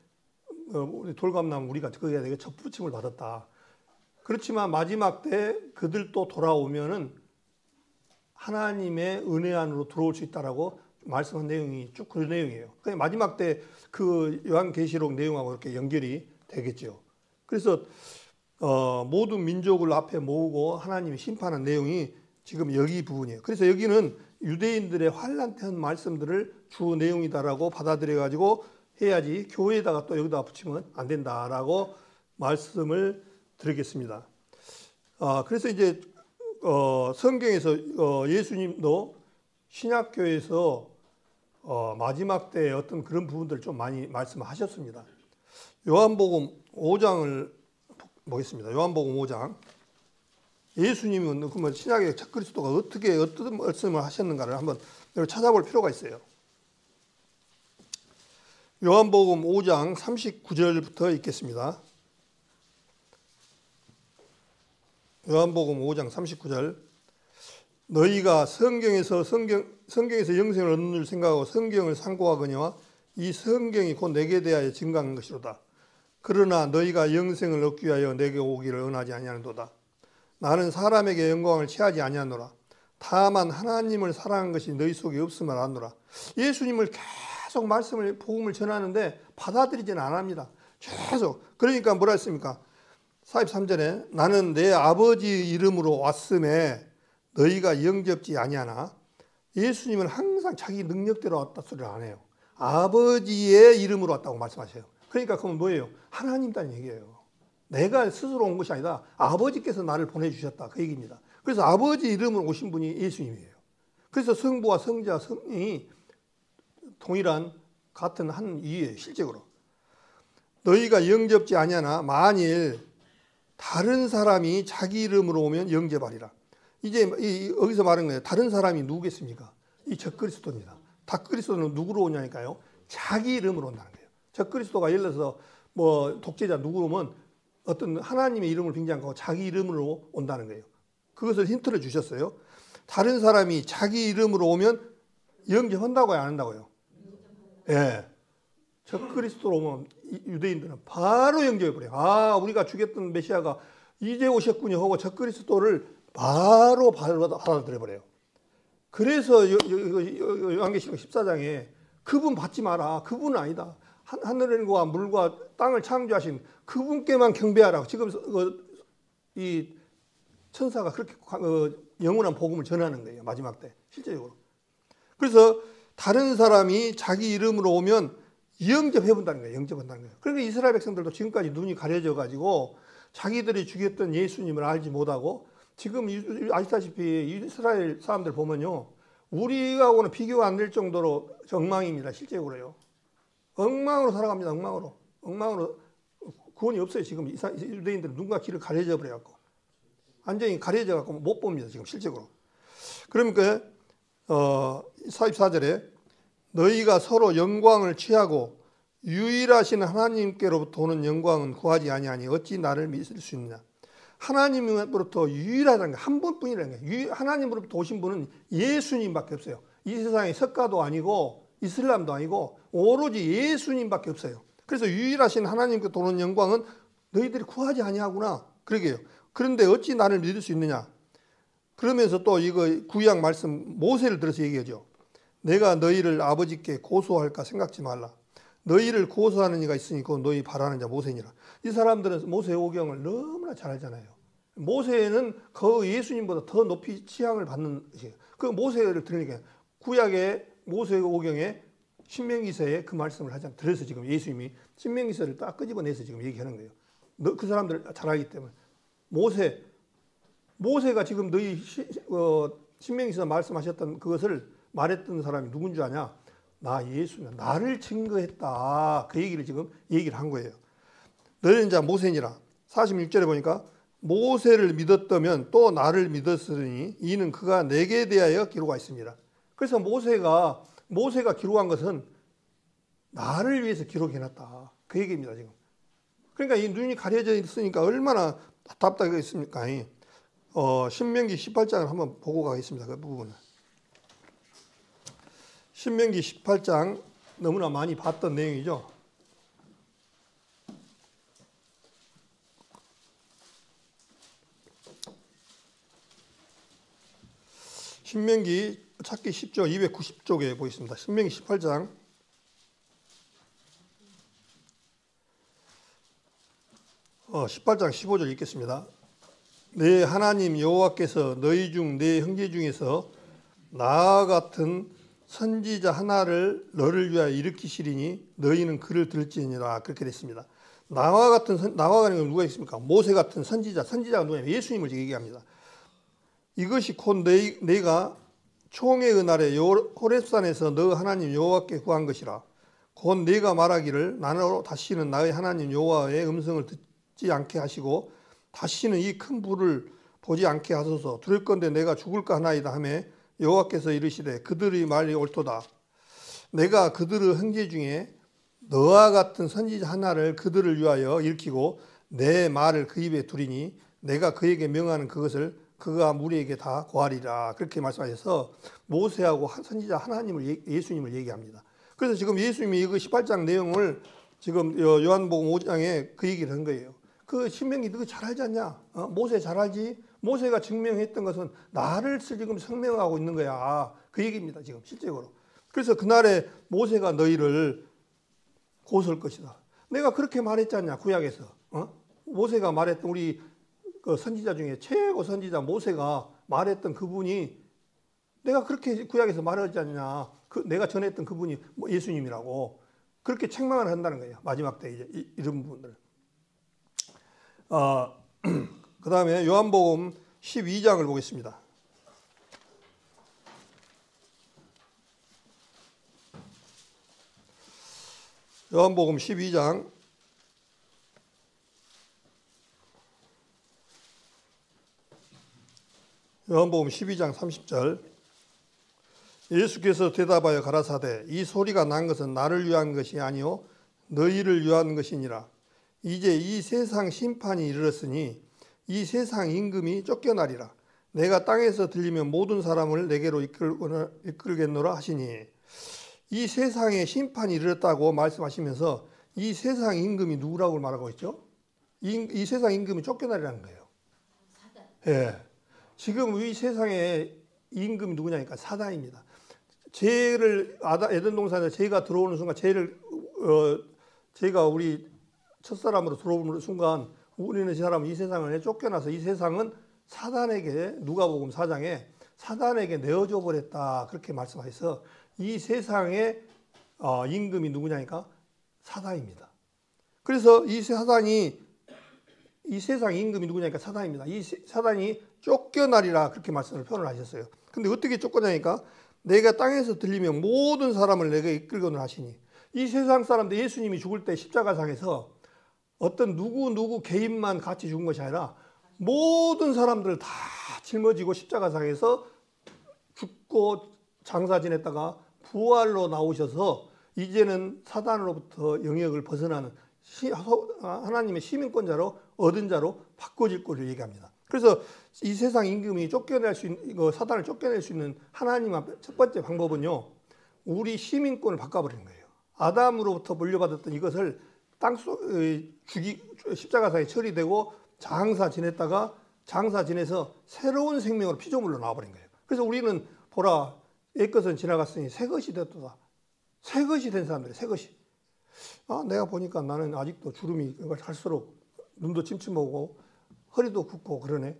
돌감나무 우리가 거기에 되게 접붙임을 받았다. 그렇지만 마지막 때 그들도 돌아오면은 하나님의 은혜 안으로 들어올 수 있다라고 말씀한 내용이 쭉 그 내용이에요. 그러니까 마지막 때 그 요한계시록 내용하고 이렇게 연결이 되겠죠. 그래서 모든 민족을 앞에 모으고 하나님이 심판한 내용이 지금 여기 부분이에요. 그래서 여기는 유대인들의 환란 때 한 말씀들을 주 내용이다라고 받아들여 가지고 해야지 교회에다가 또 여기다 붙이면 안 된다라고 말씀을 드리겠습니다. 그래서 이제 성경에서 예수님도 신약교회에서 마지막 때 어떤 그런 부분들을 좀 많이 말씀하셨습니다. 요한복음 5장을 보겠습니다. 요한복음 5장. 예수님은 그러면 신약의 첫 그리스도가 어떤 말씀을 하셨는가를 한번 찾아볼 필요가 있어요. 요한복음 5장 39절부터 읽겠습니다. 요한복음 5장 39절. 너희가 성경에서 영생을 얻는 줄 생각하고 성경을 상고하거니와 이 성경이 곧 내게 대하여 증거한 것이로다. 그러나 너희가 영생을 얻기 위하여 내게 오기를 원하지 아니하는도다. 나는 사람에게 영광을 취하지 아니하노라. 다만 하나님을 사랑한 것이 너희 속에 없음을 아노라. 예수님을 계속 복음을 전하는데 받아들이지는 않습니다. 계속. 그러니까 뭐라 했습니까? 43절에 나는 내 아버지 이름으로 왔음에 너희가 영접지 아니하나. 예수님은 항상 자기 능력대로 왔다 소리를 안 해요. 아버지의 이름으로 왔다고 말씀하셔요. 그러니까 그건 뭐예요? 하나님이라는 얘기예요. 내가 스스로 온 것이 아니다. 아버지께서 나를 보내주셨다. 그 얘기입니다. 그래서 아버지 이름으로 오신 분이 예수님이에요. 그래서 성부와 성자, 성령이 동일한 같은 한 이유예요. 실제로. 너희가 영접지 아니하나 만일 다른 사람이 자기 이름으로 오면 영접하리라. 이제 여기서 말하는 거예요. 다른 사람이 누구겠습니까? 이 적그리스도입니다. 적그리스도는 누구로 오냐니까요. 자기 이름으로 온다는 거예요. 적그리스도가 예를 들어서 뭐 독재자 누구로 오면 어떤 하나님의 이름을 빙자한 거고 자기 이름으로 온다는 거예요. 그것을 힌트를 주셨어요. 다른 사람이 자기 이름으로 오면 영접한다고요, 안 한다고요? 예. 적그리스도로 오면 유대인들은 바로 영접해버려요. 우리가 죽였던 메시아가 이제 오셨군요 하고 적그리스도를 바로 받아들여버려요. 그래서 요한계시록 14장에 그분 받지 마라. 그분은 아니다. 하늘과 물과 땅을 창조하신 그분께만 경배하라고 지금 이 천사가 그렇게 영원한 복음을 전하는 거예요. 마지막 때 실제적으로. 그래서 다른 사람이 자기 이름으로 오면 영접해 본다는 거예요. 영접한다는 거예요. 그러니까 이스라엘 백성들도 지금까지 눈이 가려져 가지고 자기들이 죽였던 예수님을 알지 못하고 지금 아시다시피 이스라엘 사람들 보면요. 우리하고는 비교가 안 될 정도로 엉망입니다. 실제로요. 엉망으로 살아갑니다. 엉망으로 구원이 없어요. 지금 유대인들은 눈과 귀를 가려져 버려갖고 완전히 가려져 갖고 못 봅니다. 지금 실제로. 그러니까 44절에 너희가 서로 영광을 취하고 유일하신 하나님께로부터 오는 영광은 구하지 아니하니 어찌 나를 믿을 수 있느냐. 하나님으로부터 유일하다는 게 한 분뿐이라는 거예요. 하나님으로부터 오신 분은 예수님밖에 없어요. 이 세상에 석가도 아니고 이슬람도 아니고 오로지 예수님밖에 없어요. 그래서 유일하신 하나님께로부터 오는 영광은 너희들이 구하지 아니하구나. 그러게요. 그런데 어찌 나를 믿을 수 있느냐. 그러면서 또 이거 구약 말씀 모세를 들어서 얘기하죠. 내가 너희를 아버지께 고소할까 생각지 말라. 너희를 고소하는 이가 있으니 그 너희 바라는 자 모세니라. 이 사람들은 모세오경을 너무나 잘 알잖아요. 모세는 그 예수님보다 더 높이 취향을 받는 것이에요. 그 모세를 들으니까 구약의 모세오경에 신명기서에 그 말씀을 하잖아요. 그래서 지금 예수님이 신명기서를 딱 끄집어내서 지금 얘기하는 거예요. 그 사람들 잘 알기 때문에. 모세가 지금 너희 신명기서 말씀하셨던 그것을 말했던 사람이 누군 줄 아냐? 나 예수냐. 나를 증거했다. 그 얘기를 지금 얘기를 한 거예요. 너희는 자 모세니라. 46절에 보니까 모세를 믿었다면 또 나를 믿었으니 이는 그가 내게 대하여 기록하여 있습니다. 그래서 모세가 기록한 것은 나를 위해서 기록해놨다. 그 얘기입니다. 지금. 그러니까 이 눈이 가려져 있으니까 얼마나 답답하겠습니까? 신명기 18장을 한번 보고 가겠습니다. 그 부분을. 신명기 18장 너무나 많이 봤던 내용이죠. 신명기 찾기 쉽죠. 290쪽에 보겠습니다. 신명기 18장 18장 15절 읽겠습니다. 내 하나님 여호와께서 너희 중 내 형제 중에서 나와 같은 선지자 하나를 너를 위하여 일으키시리니 너희는 그를 들을지니라. 그렇게 됐습니다. 나와가 누가 있습니까? 모세 같은 선지자가 누구냐면 예수님을 얘기합니다. 이것이 곧 내가 총회의 날에 호렙산에서 너 하나님 여호와께 구한 것이라. 곧 내가 말하기를 나로 다시는 나의 하나님 여호와의 음성을 듣지 않게 하시고 다시는 이 큰 불을 보지 않게 하소서. 두렵건대 내가 죽을까 하나이다 하며 여호와께서 이르시되 그들의 말이 옳도다. 내가 그들의 형제 중에 너와 같은 선지자 하나를 그들을 위하여 일으키고 내 말을 그 입에 두리니 내가 그에게 명하는 그것을 그가 무리에게 다 고하리라. 그렇게 말씀하셔서 모세하고 선지자 하나님을 예수님을 얘기합니다. 그래서 지금 예수님이 이거 18장 내용을 지금 요한복음 5장에 그 얘기를 한 거예요. 그 신명기 너 잘 알지 않냐? 모세 잘 알지? 모세가 증명했던 것은 나를 지금 설명하고 있는 거야. 그 얘기입니다. 지금 실제로. 그래서 그날에 모세가 너희를 고소할 것이다. 내가 그렇게 말했지 않냐? 구약에서. 모세가 말했던 우리 그 선지자 중에 최고 선지자 모세가 말했던 그분이 내가 그렇게 구약에서 말하지 않냐? 내가 전했던 그분이 예수님이라고 그렇게 책망을 한다는 거예요. 마지막 때 이제 이런 부분들. 그 다음에 요한복음 12장을 보겠습니다. 요한복음 12장 요한복음 12장 30절 예수께서 대답하여 가라사대 이 소리가 난 것은 나를 위한 것이 아니요 너희를 위한 것이니라. 이제 이 세상 심판이 이르렀으니 이 세상 임금이 쫓겨나리라. 내가 땅에서 들리면 모든 사람을 내게로 이끌겠노라 하시니 이 세상에 심판이 이르렀다고 말씀하시면서 이 세상 임금이 누구라고 말하고 있죠? 이 세상 임금이 쫓겨나리라는 거예요. 예. 지금 이 세상의 임금이 누구냐니까 사단입니다. 죄를 에덴 동산에 죄가 들어오는 순간 죄가 우리 첫사람으로 들어오는 순간 우리는 이 사람은 이 세상을 쫓겨나서 이 세상은 사단에게 누가복음 4장에 사단에게 내어줘 버렸다 그렇게 말씀하셔서 이 세상의 임금이 누구냐니까 사단입니다. 그래서 이 세상 임금이 누구냐니까 사단입니다. 이 사단이 쫓겨나리라 그렇게 말씀을 표현을 하셨어요. 근데 어떻게 쫓겨나니까 내가 땅에서 들리면 모든 사람을 내게 이끌거늘 하시니 이 세상 사람들 예수님이 죽을 때 십자가상에서 어떤 누구 개인만 같이 죽은 것이 아니라 모든 사람들 다 짊어지고 십자가상에서 죽고 장사 지냈다가 부활로 나오셔서 이제는 사단으로부터 영역을 벗어나는 하나님의 시민권자로 얻은 자로 바꿔질 것을 얘기합니다. 그래서 이 세상 임금이 사단을 쫓겨낼 수 있는 하나님 앞에 첫 번째 방법은요, 우리 시민권을 바꿔버리는 거예요. 아담으로부터 물려받았던 이것을 십자가상에 처리되고 장사 지내서 새로운 생명으로 피조물로 나와버린 거예요. 그래서 우리는 보라 옛것은 지나갔으니 새것이 됐도다. 새것이 된 사람들이 새것이. 내가 보니까 나는 아직도 주름이 갈수록 눈도 침침하고 허리도 굽고 그러네.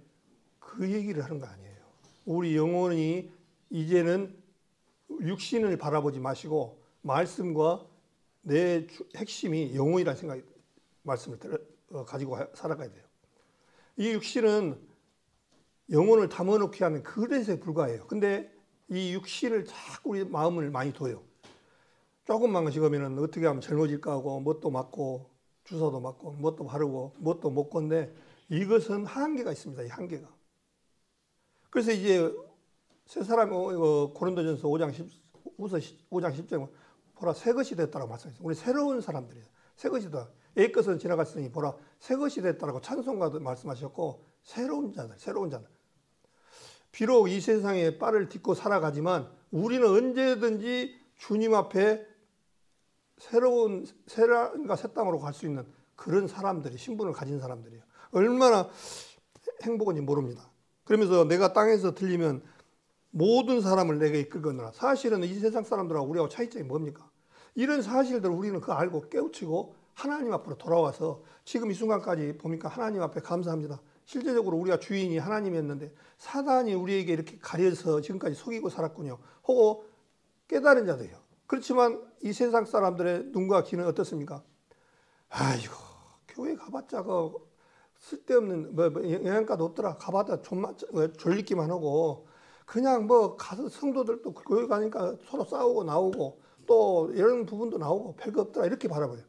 그 얘기를 하는 거 아니에요. 우리 영혼이 이제는 육신을 바라보지 마시고 말씀과 내 핵심이 영혼이라는 생각이 말씀을 가지고 살아가야 돼요. 이 육신은 영혼을 담아놓게 하는 그릇에 불과해요. 근데 이 육신을 자꾸 우리 마음을 많이 둬요. 조금만 식으면 어떻게 하면 젊어질까 하고 뭣도 맞고 주사도 맞고 뭣도 바르고 뭣도 먹고인데 이것은 한계가 있습니다. 이 한계가. 그래서 이제 새 사람이 고린도전서 5장 10절 보라 새 것이 됐다라고 말씀했어요. 우리 새로운 사람들이에요. 새 것이다. 옛 것은 지나갔으니 보라 새 것이 됐다라고 찬송가도 말씀하셨고 새로운 자들. 비록 이 세상에 발을 딛고 살아가지만 우리는 언제든지 주님 앞에 새로운 새 땅으로 갈 수 있는 그런 사람들이 신분을 가진 사람들이에요. 얼마나 행복한지 모릅니다. 그러면서 내가 땅에서 들리면 모든 사람을 내게 이끌거니라. 사실은 이 세상 사람들하고 우리하고 차이점이 뭡니까? 이런 사실들을 우리는 그거 알고 깨우치고 하나님 앞으로 돌아와서 지금 이 순간까지 보니까 하나님 앞에 감사합니다. 실제적으로 우리가 주인이 하나님이었는데 사단이 우리에게 이렇게 가려서 지금까지 속이고 살았군요. 혹은 깨달은 자들이요. 그렇지만 이 세상 사람들의 눈과 귀는 어떻습니까? 아이고, 교회 가봤자 쓸데없는 영양가도 없더라. 가봤자 졸리기만 하고 그냥 가서 성도들도 교회 가니까 서로 싸우고 나오고 또 이런 부분도 나오고 별거 없더라 이렇게 바라봐요.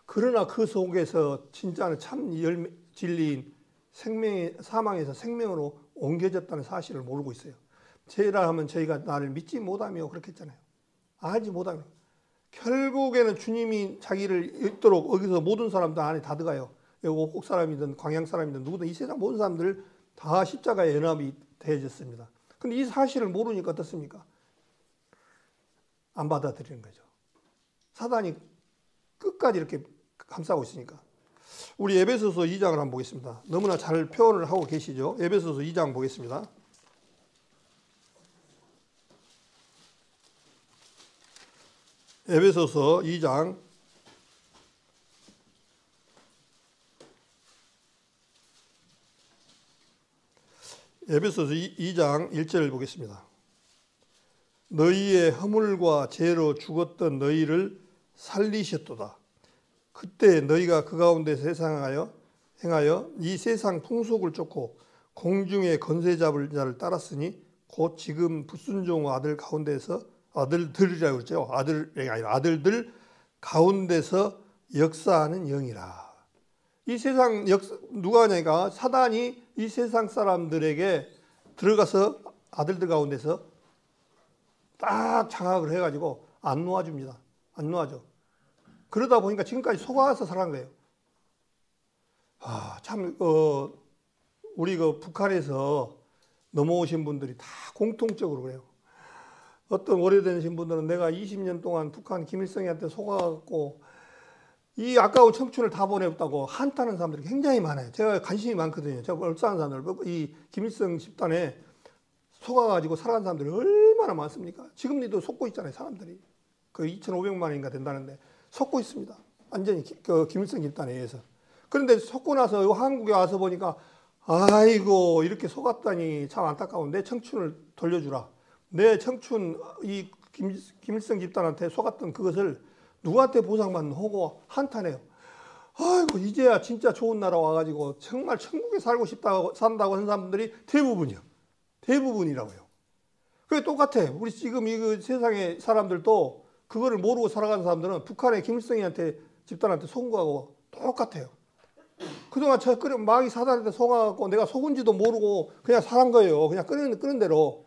그러나 그 속에서 진짜는 참 진리인 사망에서 생명으로 옮겨졌다는 사실을 모르고 있어요. 죄라 하면 저희가 나를 믿지 못하며 그렇게 했잖아요. 알지 못하며. 결국에는 주님이 자기를 있도록 여기서 모든 사람들 안에 다 들어가요. 옥국 사람이든 광양 사람이든 누구든 이 세상 모든 사람들 다 십자가에 연합이 되어졌습니다. 근데 이 사실을 모르니까 어떻습니까? 안 받아들이는 거죠. 사단이 끝까지 이렇게 감싸고 있으니까. 우리 에베소서 2장을 한번 보겠습니다. 너무나 잘 표현을 하고 계시죠. 에베소서 2장 보겠습니다. 에베소서 2장 1절을 보겠습니다. 너희의 허물과 죄로 죽었던 너희를 살리셨도다. 그때 너희가 그 가운데 행하여 이 세상 풍속을 쫓고 공중의 권세 잡을 자를 따랐으니 곧 지금 불순종 아들 가운데서 아들들이라고 그러죠. 아들이 아니라 아들들 가운데서 역사하는 영이라. 이 세상 누가 하냐니까 사단이 이 세상 사람들에게 들어가서 아들들 가운데서 딱 장악을 해가지고 안 놓아줍니다. 안 놓아줘. 그러다 보니까 지금까지 속아서 살아간 거예요. 참 우리 북한에서 넘어오신 분들이 다 공통적으로 그래요. 어떤 오래되신 분들은 내가 20년 동안 북한 김일성한테 속아갖고 이 아까운 청춘을 다 보냈다고 한탄하는 사람들이 굉장히 많아요. 제가 관심이 많거든요. 제가 얼싸는 사람들, 이 김일성 집단에 속아가지고 살아간 사람들이 얼마나 많습니까? 지금도 속고 있잖아요, 사람들이. 2,500만인가 된다는데 속고 있습니다. 완전히 김일성 집단에 의해서. 그런데 속고 나서 한국에 와서 보니까 아이고 이렇게 속았다니 참 안타까운 내 청춘을 돌려주라. 내 청춘 이 김일성 집단한테 속았던 그것을 누구한테 보상받는 호고 한탄해요. 아이고 이제야 진짜 좋은 나라 와가지고 정말 천국에 살고 싶다고 산다고 하는 사람들이 대부분이라고요. 그게 똑같아. 우리 지금 이 세상의 사람들도 그거를 모르고 살아가는 사람들은 북한의 김일성이한테 집단한테 속은 거하고 똑같아요. 그동안 마귀 사단한테 속아갖고 내가 속은지도 모르고 그냥 살은 거예요. 그냥 끄는 대로.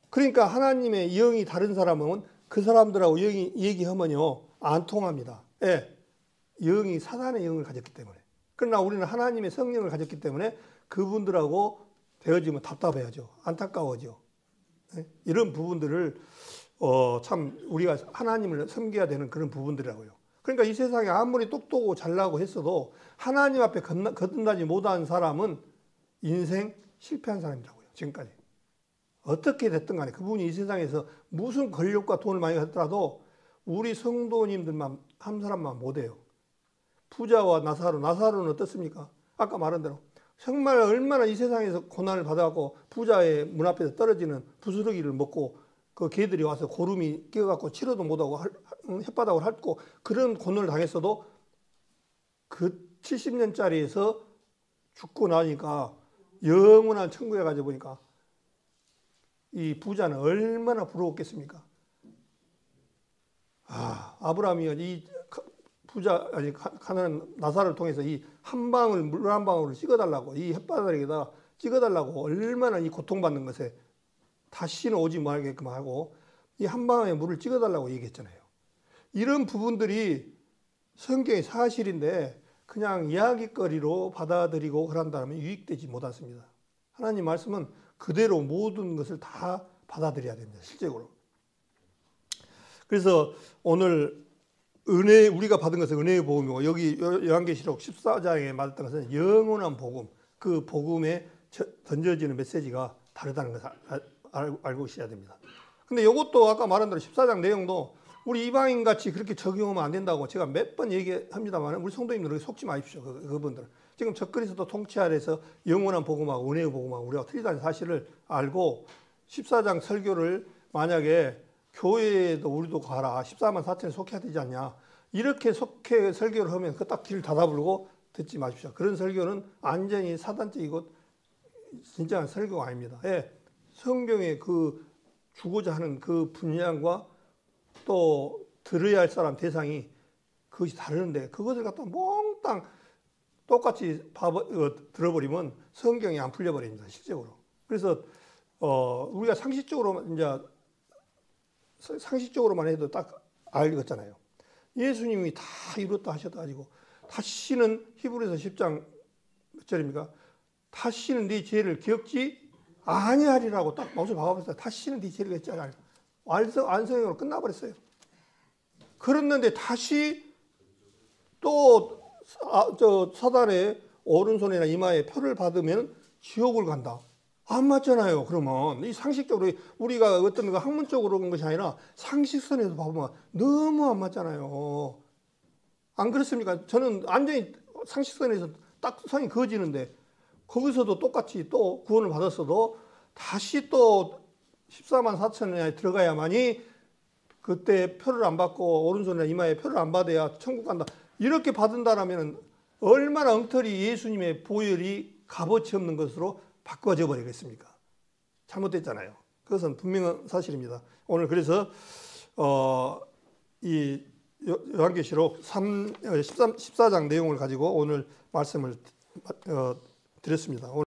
그러니까 하나님의 영이 다른 사람은 그 사람들하고 얘기하면요 안 통합니다. 예, 영이 사단의 영을 가졌기 때문에. 그러나 우리는 하나님의 성령을 가졌기 때문에 그분들하고 되어지면 답답해하죠. 안타까워져. 예? 이런 부분들을 참 우리가 하나님을 섬겨야 되는 그런 부분들이라고요. 그러니까 이 세상에 아무리 똑똑하고 잘나고 했어도 하나님 앞에 거듭나지 못한 사람은 인생 실패한 사람이라고요. 지금까지. 어떻게 됐든 간에 그분이 이 세상에서 무슨 권력과 돈을 많이 갖더라도 우리 성도님들만 한 사람만 못해요. 부자와 나사로는 어떻습니까? 아까 말한 대로 정말 얼마나 이 세상에서 고난을 받아갖고 부자의 문 앞에서 떨어지는 부스러기를 먹고 그 개들이 와서 고름이 끼어갖고 치료도 못하고 혓바닥을 핥고 그런 고난을 당했어도 그 70년짜리에서 죽고 나니까 영원한 천국에 가서 보니까 이 부자는 얼마나 부러웠겠습니까? 아브라함이 이 부자 아니 가난한 나사를 통해서 이 한 방울 물 한 방울을 찍어달라고 이 혓바닥에다 찍어달라고 얼마나 이 고통받는 것에 다시는 오지 말게끔 하고 이 한 방울의 물을 찍어달라고 얘기했잖아요. 이런 부분들이 성경의 사실인데 그냥 이야기거리로 받아들이고 그런다면 유익되지 못했습니다. 하나님 말씀은 그대로 모든 것을 다 받아들여야 됩니다. 실제로. 그래서 오늘 우리가 받은 것은 은혜의 복음이고 여기 요한계시록 14장에 말했던 것은 영원한 복음, 그 복음에 던져지는 메시지가 다르다는 것을 알고 있어야 됩니다. 근데 이것도 아까 말한 대로 14장 내용도 우리 이방인 같이 그렇게 적용하면 안 된다고 제가 몇 번 얘기합니다만 우리 성도님들 속지 마십시오. 그분들 지금 적그리스도 통치 아래서 영원한 복음하고 은혜의 복음하고 우리가 틀리다는 사실을 알고 14장 설교를 만약에 교회에도 우리도 가라 14만 4천에 속해야 되지 않냐 이렇게 속해 설교를 하면 그 딱 귀를 닫아버리고 듣지 마십시오. 그런 설교는 완전히 사단적이고 진정한 설교가 아닙니다. 예, 성경의 그 주고자 하는 그 분량과 또 들어야 할 사람 대상이 그것이 다르는데 그것을 갖다 몽땅 똑같이 들어버리면 성경이 안 풀려버립니다. 실제로. 그래서 우리가 상식적으로만 해도 딱 알겠잖아요. 예수님이 다 이뤘다 하셨다 가지고 다시는 히브리서 10장 몇 절입니까? 다시는 네 죄를 기억지 아니하리라고 딱 마음속에 박아버렸어요. 다시는 네 죄를 기억지 아니하리라. 완성형으로 끝나버렸어요. 그랬는데 다시 또 사단의 오른손이나 이마에 표를 받으면 지옥을 간다. 안 맞잖아요. 그러면 이 상식적으로 우리가 어떤 거 학문적으로 온 것이 아니라 상식선에서 봐보면 너무 안 맞잖아요. 안 그렇습니까? 저는 완전히 상식선에서 딱 선이 그어지는데 거기서도 똑같이 또 구원을 받았어도 다시 또 14만 4천에 들어가야만이 그때 표를 안 받고 오른손이나 이마에 표를 안 받아야 천국 간다. 이렇게 받은다라면 얼마나 엉터리 예수님의 보혈이 값어치 없는 것으로 바꿔져 버리겠습니까? 잘못됐잖아요. 그것은 분명한 사실입니다. 오늘 그래서 이 요한계시록 14장 내용을 가지고 오늘 말씀을 드렸습니다.